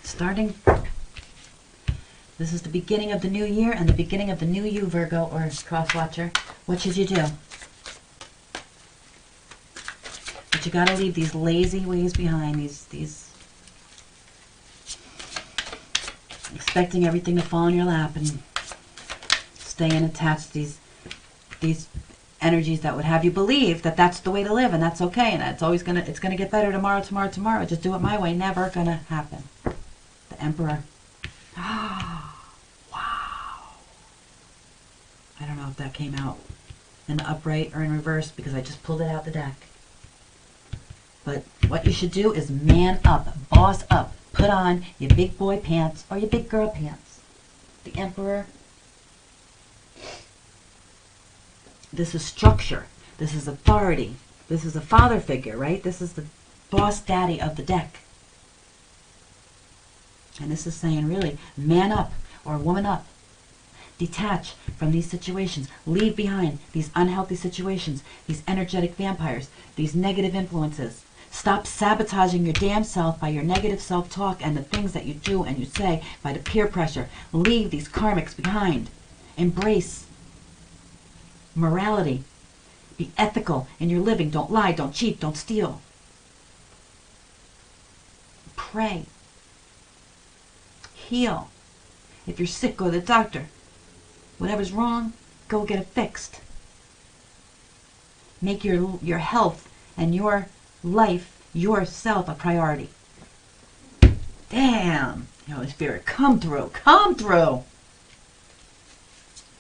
Starting. This is the beginning of the new year and the beginning of the new you, Virgo or cross watcher. What should you do? But you got to leave these lazy ways behind, these expecting everything to fall in your lap and staying attached to these energies that would have you believe that that's the way to live and that's okay and it's always gonna get better tomorrow. Just do it my way. Never gonna happen. The Emperor. Wow. I don't know if that came out in the upright or in reverse because I just pulled it out the deck. But what you should do is man up, boss up, put on your big boy pants or your big girl pants. The Emperor. This is structure. This is authority. This is a father figure, right? This is the boss daddy of the deck. And this is saying really, man up or woman up. Detach from these situations. Leave behind these unhealthy situations, these energetic vampires, these negative influences. Stop sabotaging your damn self by your negative self-talk and the things that you do and you say by the peer pressure. Leave these karmics behind. Embrace morality. Be ethical in your living. Don't lie, don't cheat, don't steal. Pray. Heal. If you're sick, go to the doctor. Whatever's wrong, go get it fixed. Make your health and your life, yourself, a priority. Damn. Holy Spirit, come through. Come through.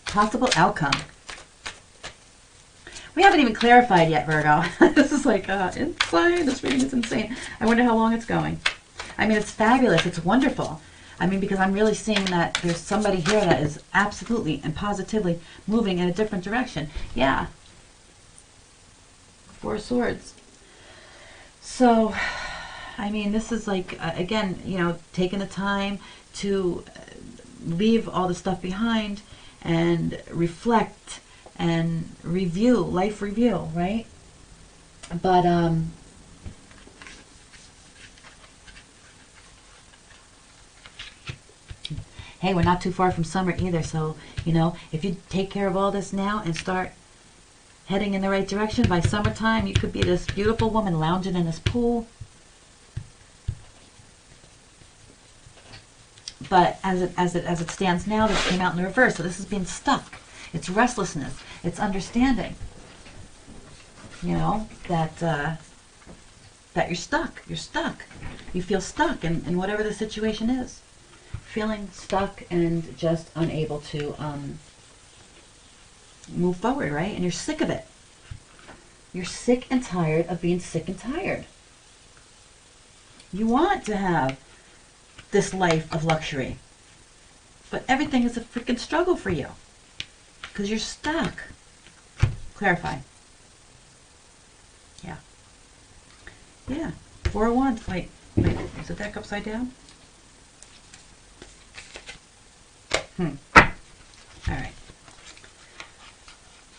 Possible outcome. We haven't even clarified yet, Virgo. This is like insane. This reading is insane. I wonder how long it's going. I mean, it's fabulous. It's wonderful. I mean, because I'm really seeing that there's somebody here that is absolutely and positively moving in a different direction. Yeah. Four of Swords. So, I mean, this is like, again, you know, taking the time to leave all the stuff behind and reflect and review, life review, right? But, hey, we're not too far from summer either, so, you know, if you take care of all this now and start heading in the right direction, by summertime, you could be this beautiful woman lounging in this pool. But as it stands now, this came out in the reverse, so this is being stuck. It's restlessness. It's understanding. You know, that you're stuck. You're stuck. You feel stuck in whatever the situation is. Feeling stuck and just unable to move forward, right? And you're sick of it. You're sick and tired of being sick and tired. You want to have this life of luxury. But everything is a freaking struggle for you because you're stuck. Clarify. Yeah. Yeah. Four of Wands. Wait. Is the deck upside down? All right.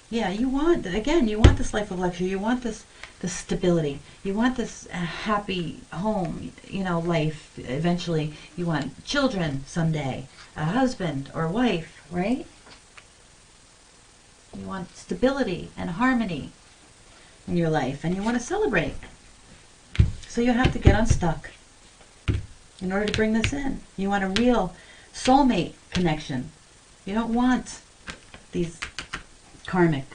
Yeah, you want this life of luxury. You want this stability. You want this happy home, life. Eventually, you want children someday, a husband or wife, right? You want stability and harmony in your life, and you want to celebrate. So you have to get unstuck in order to bring this in. You want a real soulmate connection. You don't want these karmic,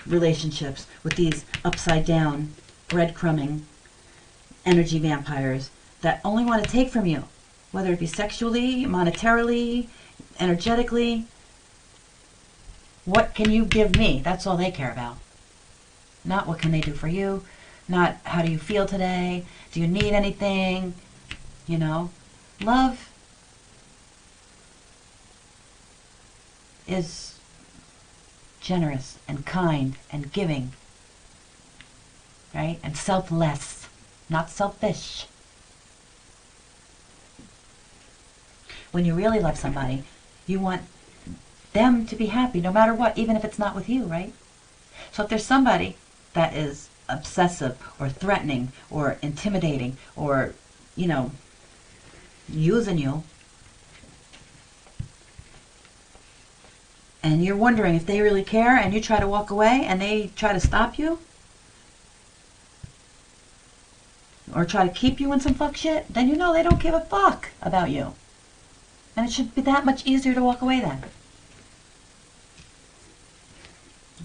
relationships with these upside down, breadcrumbing energy vampires that only want to take from you, whether it be sexually, monetarily, energetically. What can you give me? That's all they care about. Not what can they do for you, not how do you feel today, do you need anything, Love is generous and kind and giving, right? And selfless, not selfish. When you really love somebody, you want them to be happy no matter what, even if it's not with you, right? So if there's somebody that is obsessive or threatening or intimidating or, using you, and you're wondering if they really care, and you try to walk away and they try to stop you or try to keep you in some fuck shit, then they don't give a fuck about you. And it should be that much easier to walk away then.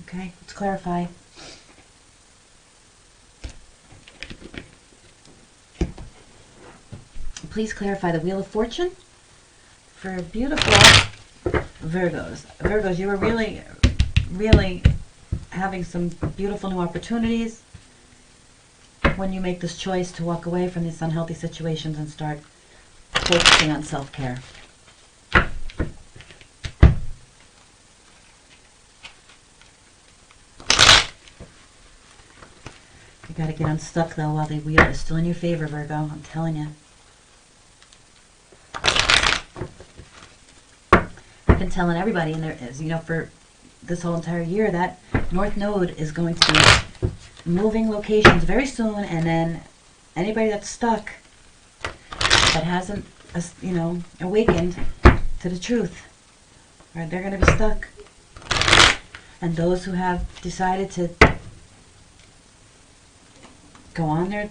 Okay, let's clarify. Please clarify the Wheel of Fortune for beautiful Virgos. Virgos, you are really, really having some beautiful new opportunities when you make this choice to walk away from these unhealthy situations and start focusing on self-care. You got to get unstuck though while the wheel is still in your favor, Virgo. I'm telling you. I've been telling everybody, and there is, for this whole entire year, that North Node is going to be moving locations very soon, and then anybody that's stuck, that hasn't, awakened to the truth, right, they're going to be stuck. And those who have decided to go on their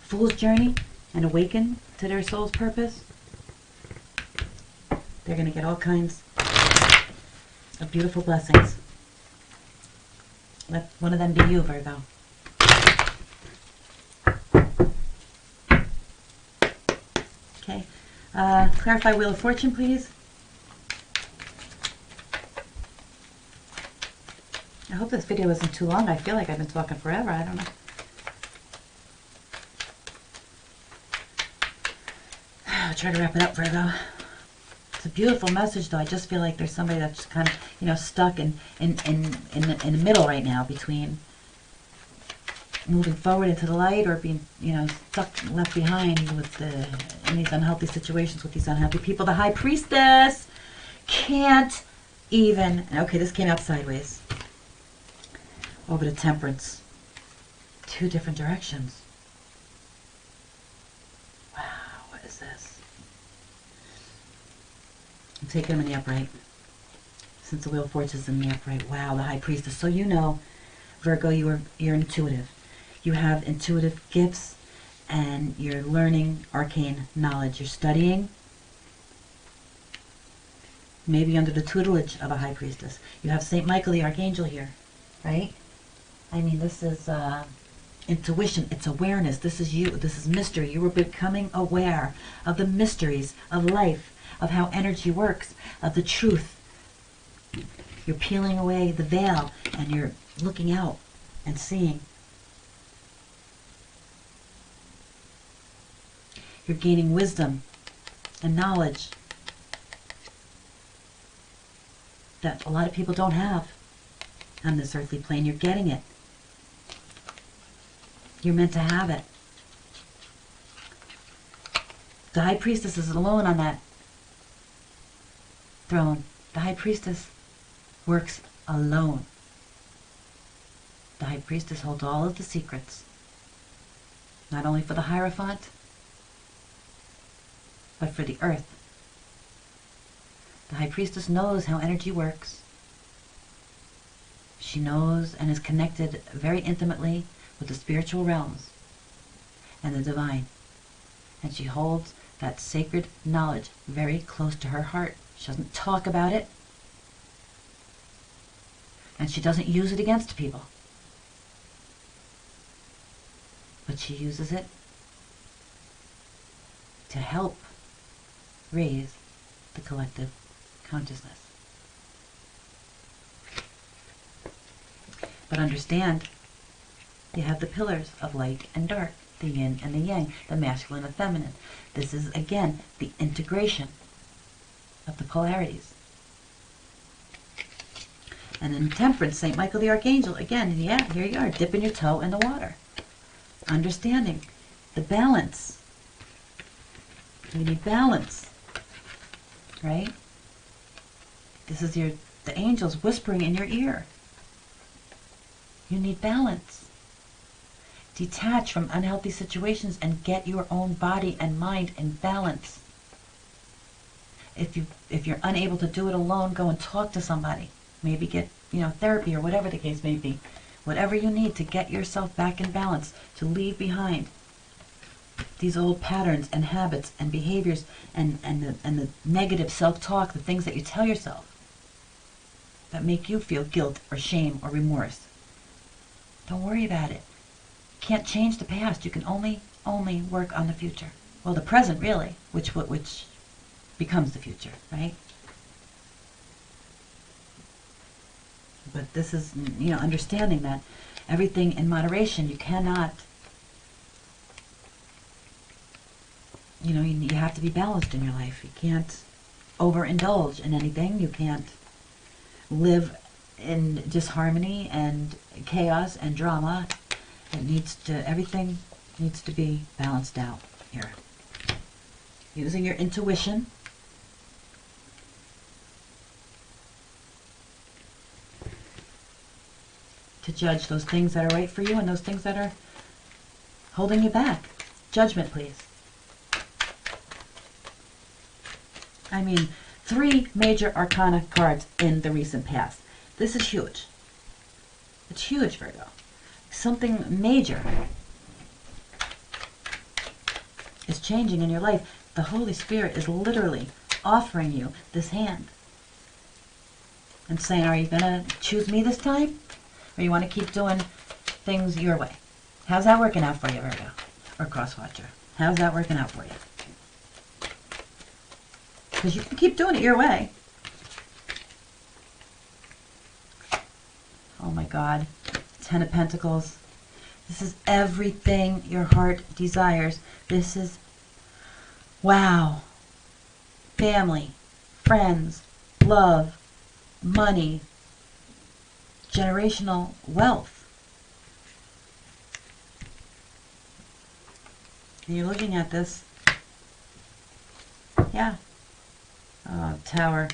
fool's journey and awaken to their soul's purpose, they're going to get all kinds of beautiful blessings. Let one of them be you, Virgo. Okay. Clarify Wheel of Fortune, please. I hope this video isn't too long. I feel like I've been talking forever. I don't know. I'll try to wrap it up, Virgo. It's a beautiful message, though. I just feel like there's somebody that's kind of, stuck in the middle right now between moving forward into the light or being, stuck, left behind with in these unhealthy situations with these unhappy people. The High Priestess can't even. Okay, this came out sideways. Over to Temperance. Two different directions. Wow, what is this? I'm taking them in the upright. Since the Wheel of Fortune is in the upright. Wow, the High Priestess. So Virgo, you're intuitive. You have intuitive gifts, and you're learning arcane knowledge. You're studying, maybe under the tutelage of a High Priestess. You have Saint Michael the Archangel here, right? I mean, this is intuition. It's awareness. This is you. This is mystery. You are becoming aware of the mysteries of life, of how energy works, of the truth. You're peeling away the veil, and you're looking out and seeing. You're gaining wisdom and knowledge that a lot of people don't have on this earthly plane. You're getting it. You're meant to have it. The High Priestess is alone on that throne. The High Priestess works alone. The High Priestess holds all of the secrets, not only for the Hierophant, but for the earth. The High Priestess knows how energy works. She knows and is connected very intimately with the spiritual realms and the divine. And she holds that sacred knowledge very close to her heart. She doesn't talk about it. And she doesn't use it against people. But she uses it to help raise the collective consciousness. But understand, you have the pillars of light and dark, the yin and the yang, the masculine and the feminine. This is, again, the integration of the polarities. And in Temperance, St. Michael the Archangel, again, yeah, here you are, dipping your toe in the water. Understanding the balance. You need balance, right? This is the angels whispering in your ear. You need balance. Detach from unhealthy situations and get your own body and mind in balance. If you're unable to do it alone, go and talk to somebody. Maybe get, therapy or whatever the case may be. Whatever you need to get yourself back in balance, to leave behind these old patterns and habits and behaviors and the negative self-talk, the things that you tell yourself that make you feel guilt or shame or remorse. Don't worry about it. You can't change the past. You can only work on the future. Well, the present, really, which becomes the future, right? But this is, understanding that everything in moderation. You cannot, you have to be balanced in your life. You can't overindulge in anything. You can't live in disharmony and chaos and drama. Everything needs to be balanced out here. Using your intuition. To judge those things that are right for you and those things that are holding you back. Judgment, please. I mean, 3 major arcana cards in the recent past. This is huge. It's huge, Virgo. Something major is changing in your life. The Holy Spirit is literally offering you this hand and saying, are you going to choose me this time? Or you want to keep doing things your way? How's that working out for you, Virgo? Or Crosswatcher? How's that working out for you? Because you can keep doing it your way. Oh my God. 10 of Pentacles. This is everything your heart desires. This is, wow. Family, friends, love, money, generational wealth. And you're looking at this. Yeah. Tower.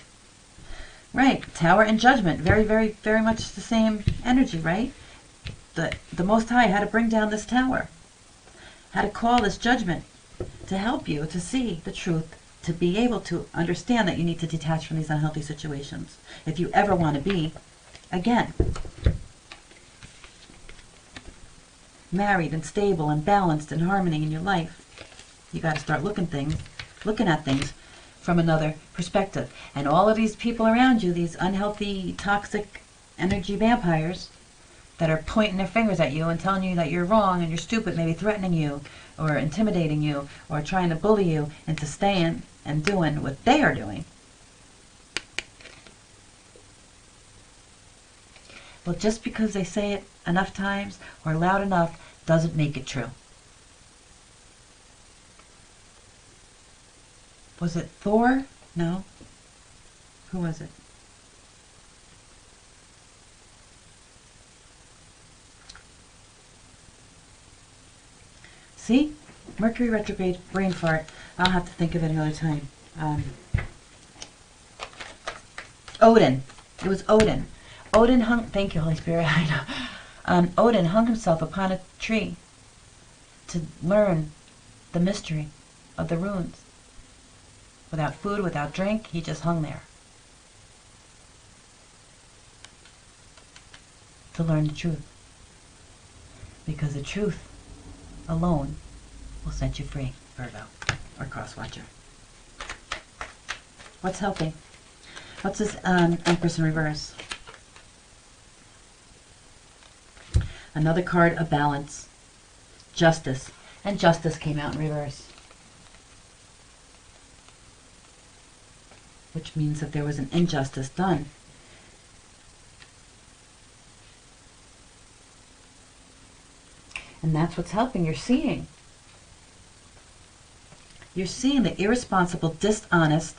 Right. Tower and Judgment. Very, very, very much the same energy, right? The Most High had to bring down this tower. Had to call this judgment to help you to see the truth, to be able to understand that you need to detach from these unhealthy situations. If you ever want to be, again, married and stable and balanced and harmony in your life, you got to start looking at things from another perspective. And all of these people around you, these unhealthy, toxic energy vampires that are pointing their fingers at you and telling you that you're wrong and you're stupid, maybe threatening you or intimidating you or trying to bully you into staying and doing what they are doing. Well, just because they say it enough times or loud enough doesn't make it true. Was it Thor? No. Who was it? See? Mercury retrograde, brain fart. I'll have to think of it another time. Odin. It was Odin. Odin hung, thank you, Holy Spirit, I know. Odin hung himself upon a tree to learn the mystery of the runes. Without food, without drink, he just hung there to learn the truth. Because the truth alone will set you free, Virgo, or cross watcher. What's helping? What's this Empress in reverse? Another card of balance. Justice. And justice came out in reverse. Which means that there was an injustice done. And that's what's helping. You're seeing. You're seeing the irresponsible, dishonest,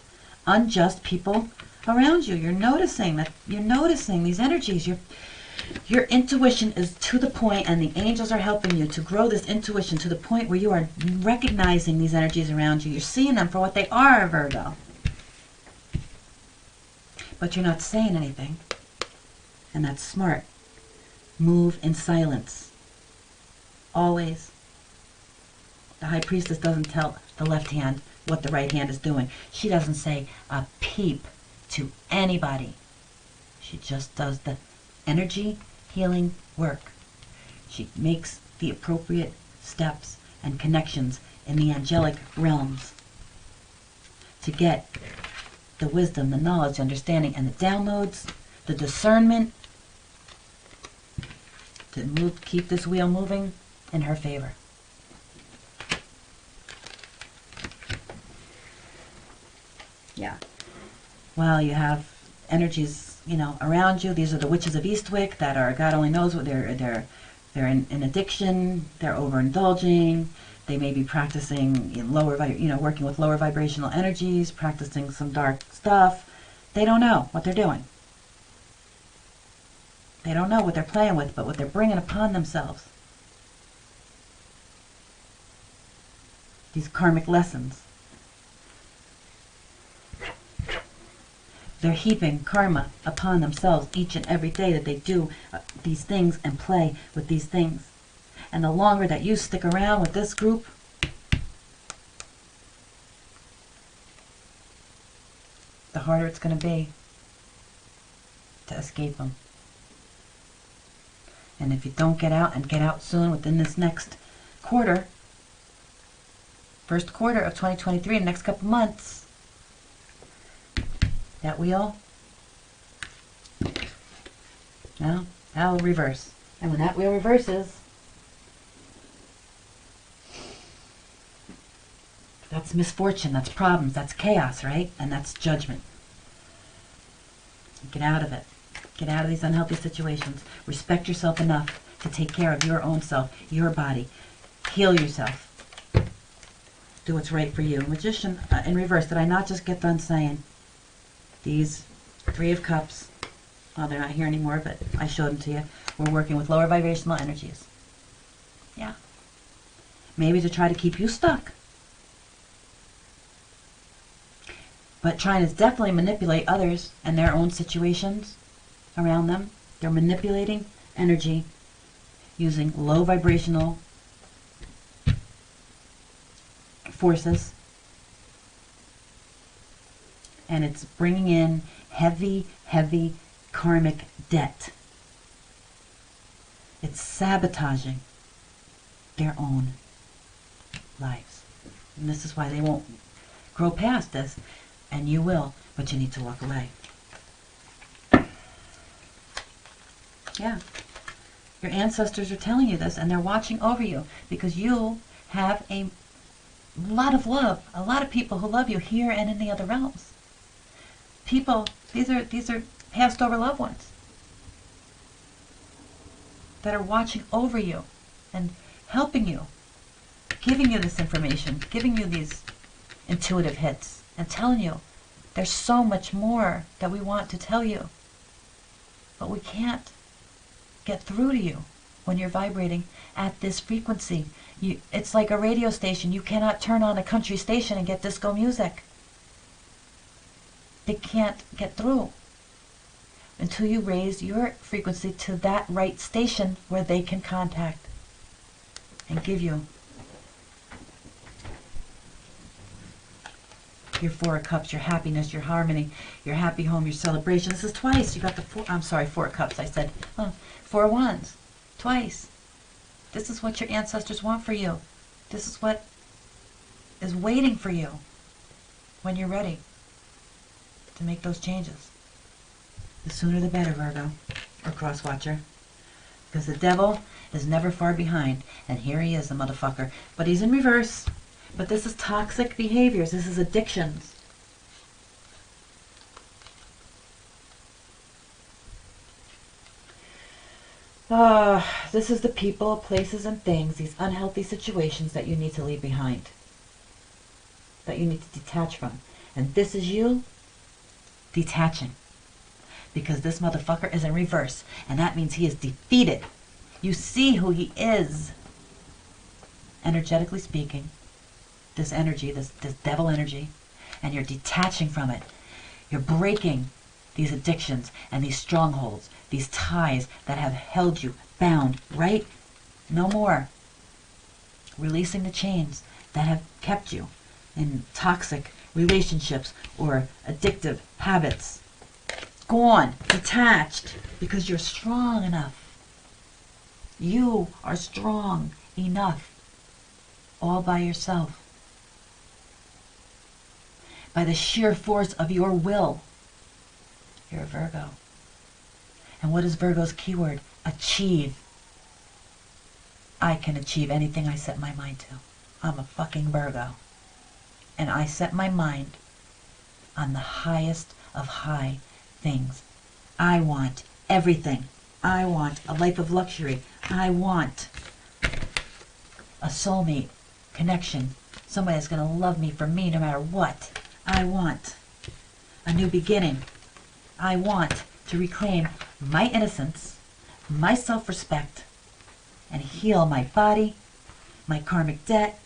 unjust people around you. You're noticing that. You're noticing these energies. Your intuition is to the point, and the angels are helping you to grow this intuition to the point where you are recognizing these energies around you. You're seeing them for what they are, Virgo. But you're not saying anything. And that's smart. Move in silence. Always. The High Priestess doesn't tell the left hand what the right hand is doing. She doesn't say a peep to anybody. She just does the energy healing work. She makes the appropriate steps and connections in the angelic realms to get the wisdom, the knowledge, understanding, and the downloads, the discernment to move, keep this wheel moving in her favor. Yeah. Well, you have energies, around you. These are the witches of Eastwick that are, God only knows what they're in addiction. They're overindulging. They may be practicing working with lower vibrational energies, practicing some dark stuff. They don't know what they're doing. They don't know what they're playing with, but what they're bringing upon themselves. These karmic lessons. They're heaping karma upon themselves each and every day that they do these things and play with these things. And the longer that you stick around with this group, the harder it's going to be to escape them. And if you don't get out, and get out soon within this next quarter, first quarter of 2023, in the next couple months, that wheel, now that will reverse. And when that wheel reverses, that's misfortune, that's problems, that's chaos, right? And that's judgment. Get out of it. Get out of these unhealthy situations. Respect yourself enough to take care of your own self, your body. Heal yourself. Do what's right for you. Magician in reverse. Did I not just get done saying these Three of Cups? Well, they're not here anymore, but I showed them to you. We're working with lower vibrational energies. Yeah. Maybe to try to keep you stuck. But trying to definitely manipulate others and their own situations around them. They're manipulating energy using low vibrational forces. And it's bringing in heavy, heavy karmic debt. It's sabotaging their own lives. And this is why they won't grow past this. And you will, but you need to walk away. Yeah. Your ancestors are telling you this, and they're watching over you because you have a lot of love, a lot of people who love you here and in the other realms. People, these are passed over loved ones that are watching over you and helping you, giving you this information, giving you these intuitive hits. and telling you there's so much more that we want to tell you, but we can't get through to you when you're vibrating at this frequency. It's like a radio station. You cannot turn on a country station and get disco music. They can't get through until you raise your frequency to that right station where they can contact and give you your Four of Cups, your happiness, your harmony, your happy home, your celebration. This is twice. You got the Four of Cups. I said, Four of Wands, twice. This is what your ancestors want for you. This is what is waiting for you when you're ready to make those changes. The sooner the better, Virgo, or cross watcher. Because the devil is never far behind. And here he is, the motherfucker. But he's in reverse. But this is toxic behaviors. This is addictions. This is the people, places, and things, these unhealthy situations that you need to leave behind. That you need to detach from. And this is you detaching. Because this motherfucker is in reverse. And that means he is defeated. You see who he is. Energetically speaking. This energy, this devil energy, and you're detaching from it. You're breaking these addictions and these strongholds, these ties that have held you bound, right? No more. Releasing the chains that have kept you in toxic relationships or addictive habits. Gone, detached, because you're strong enough. You are strong enough all by yourself. By the sheer force of your will. You're a Virgo. And what is Virgo's keyword? Achieve. I can achieve anything I set my mind to. I'm a fucking Virgo. And I set my mind on the highest of high things. I want everything. I want a life of luxury. I want a soulmate connection. Somebody that's going to love me for me no matter what. I want a new beginning. I want to reclaim my innocence, my self-respect, and heal my body, my karmic debt,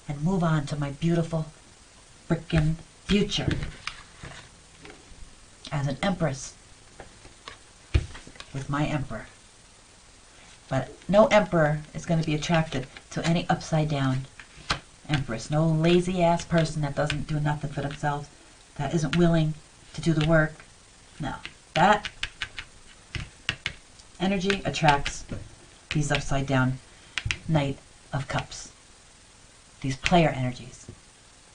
and move on to my beautiful frickin' future as an empress with my emperor. But no emperor is going to be attracted to any upside down empress. No lazy ass person that doesn't do nothing for themselves, that isn't willing to do the work. No. That energy attracts these upside down Knight of Cups. These player energies.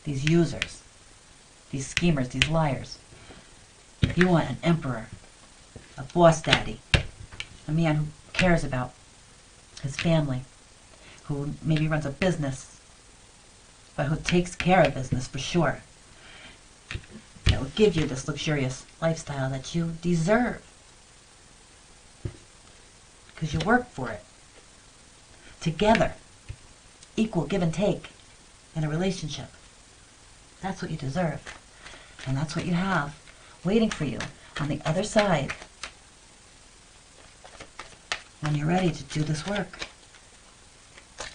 These users. These schemers. These liars. You want an emperor. A boss daddy. A man who cares about his family. Who maybe runs a business. But who takes care of business for sure. That will give you this luxurious lifestyle that you deserve. Because you work for it. Together. Equal give and take in a relationship. That's what you deserve. And that's what you have waiting for you on the other side when you're ready to do this work.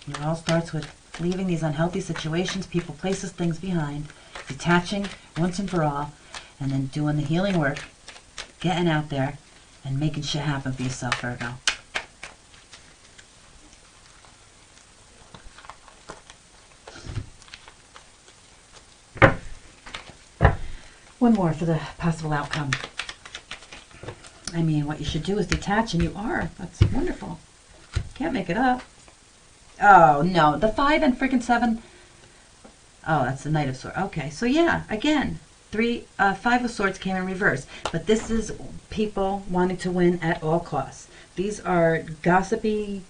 It all starts with leaving these unhealthy situations, people, places, things behind, detaching once and for all, and then doing the healing work, getting out there, and making shit happen for yourself, Virgo. One more for the possible outcome. I mean, what you should do is detach, and you are. That's wonderful. Can't make it up. Oh, no. The 5 and freaking 7. Oh, that's the Knight of Swords. Okay, so yeah, again, 5 of Swords came in reverse. But this is people wanting to win at all costs. These are gossipy,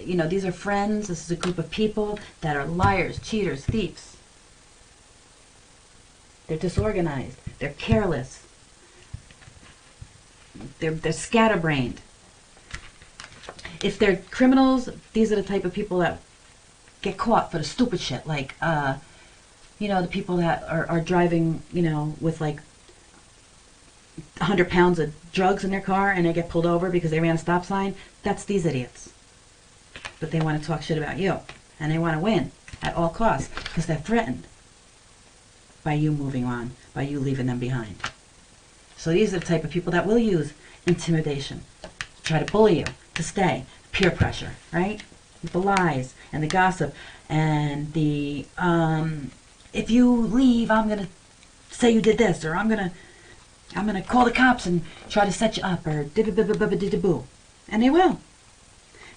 these are friends. This is a group of people that are liars, cheaters, thieves. They're disorganized. They're careless. They're scatterbrained. If they're criminals, these are the type of people that get caught for the stupid shit, like You know, the people that are driving, you know, with like 100 pounds of drugs in their car and they get pulled over because they ran a stop sign. That's these idiots. But they want to talk shit about you. And they want to win at all costs because they're threatened by you moving on, by you leaving them behind. So these are the type of people that will use intimidation to try to bully you to stay. Peer pressure, right? With the lies and the gossip and the, if you leave, I'm going to say you did this, or I'm going to call the cops and try to set you up, or did-a-boo. And they will.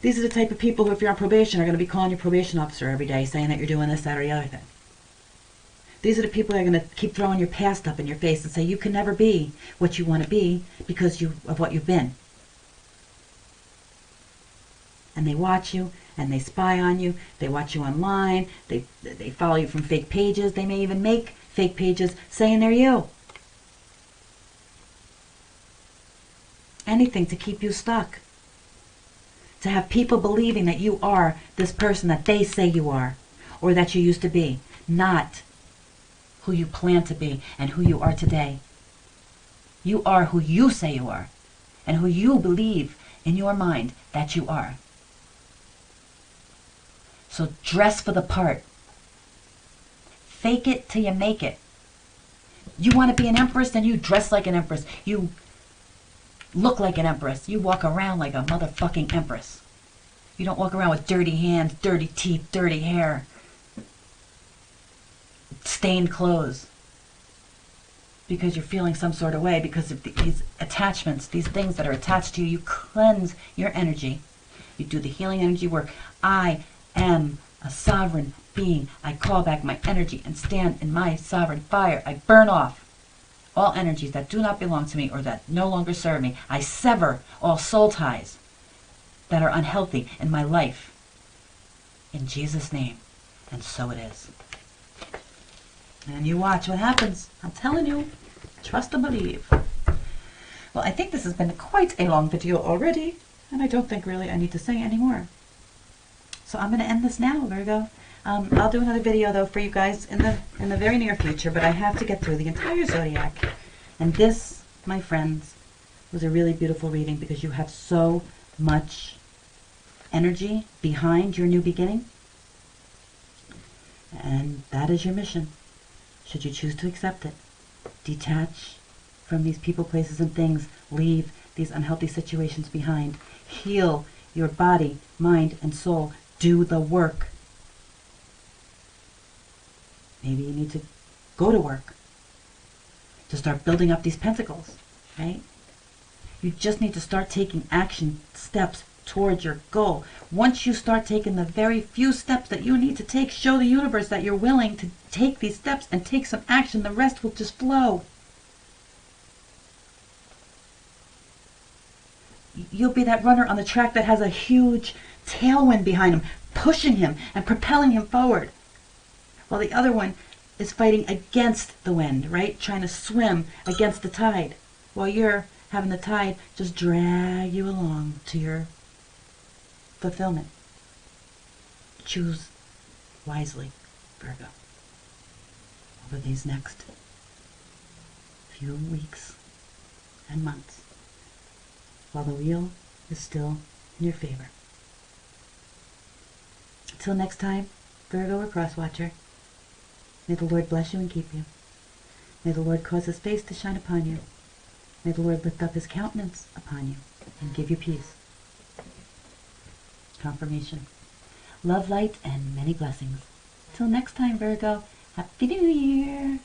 These are the type of people who, if you're on probation, are going to be calling your probation officer every day saying that you're doing this, that, or the other thing. These are the people that are going to keep throwing your past up in your face and say you can never be what you want to be because of what you've been. And they watch you, and they spy on you. They watch you online. They follow you from fake pages. They may even make fake pages saying they're you. Anything to keep you stuck. To have people believing that you are this person that they say you are, or that you used to be, not who you plan to be and who you are today. You are who you say you are, and who you believe in your mind that you are. So dress for the part. Fake it till you make it. You want to be an empress, then you dress like an empress. You look like an empress. You walk around like a motherfucking empress. You don't walk around with dirty hands, dirty teeth, dirty hair, stained clothes, because you're feeling some sort of way because of these attachments, these things that are attached to you. You cleanse your energy. You do the healing energy work. I am a sovereign being. I call back my energy and stand in my sovereign fire. I burn off all energies that do not belong to me or that no longer serve me. I sever all soul ties that are unhealthy in my life. In Jesus' name. And so it is. And you watch what happens. I'm telling you. Trust and believe. Well, I think this has been quite a long video already. And I don't think really I need to say any more. So I'm going to end this now, Virgo. I'll do another video though for you guys in the very near future, but I have to get through the entire zodiac. And this, my friends, was a really beautiful reading because you have so much energy behind your new beginning. And that is your mission, should you choose to accept it. Detach from these people, places, and things. Leave these unhealthy situations behind. Heal your body, mind, and soul. Do the work. Maybe you need to go to work to start building up these pentacles, right? You just need to start taking action steps towards your goal. Once you start taking the very few steps that you need to take, show the universe that you're willing to take these steps and take some action. The rest will just flow. You'll be that runner on the track that has a huge tailwind behind him, pushing him and propelling him forward. While the other one is fighting against the wind, right? Trying to swim against the tide. While you're having the tide just drag you along to your fulfillment. Choose wisely, Virgo, over these next few weeks and months, while the wheel is still in your favor. Until next time, Virgo or Crosswatcher, may the Lord bless you and keep you. May the Lord cause his face to shine upon you. May the Lord lift up his countenance upon you and give you peace. Confirmation. Love, light, and many blessings. Till next time, Virgo. Happy New Year!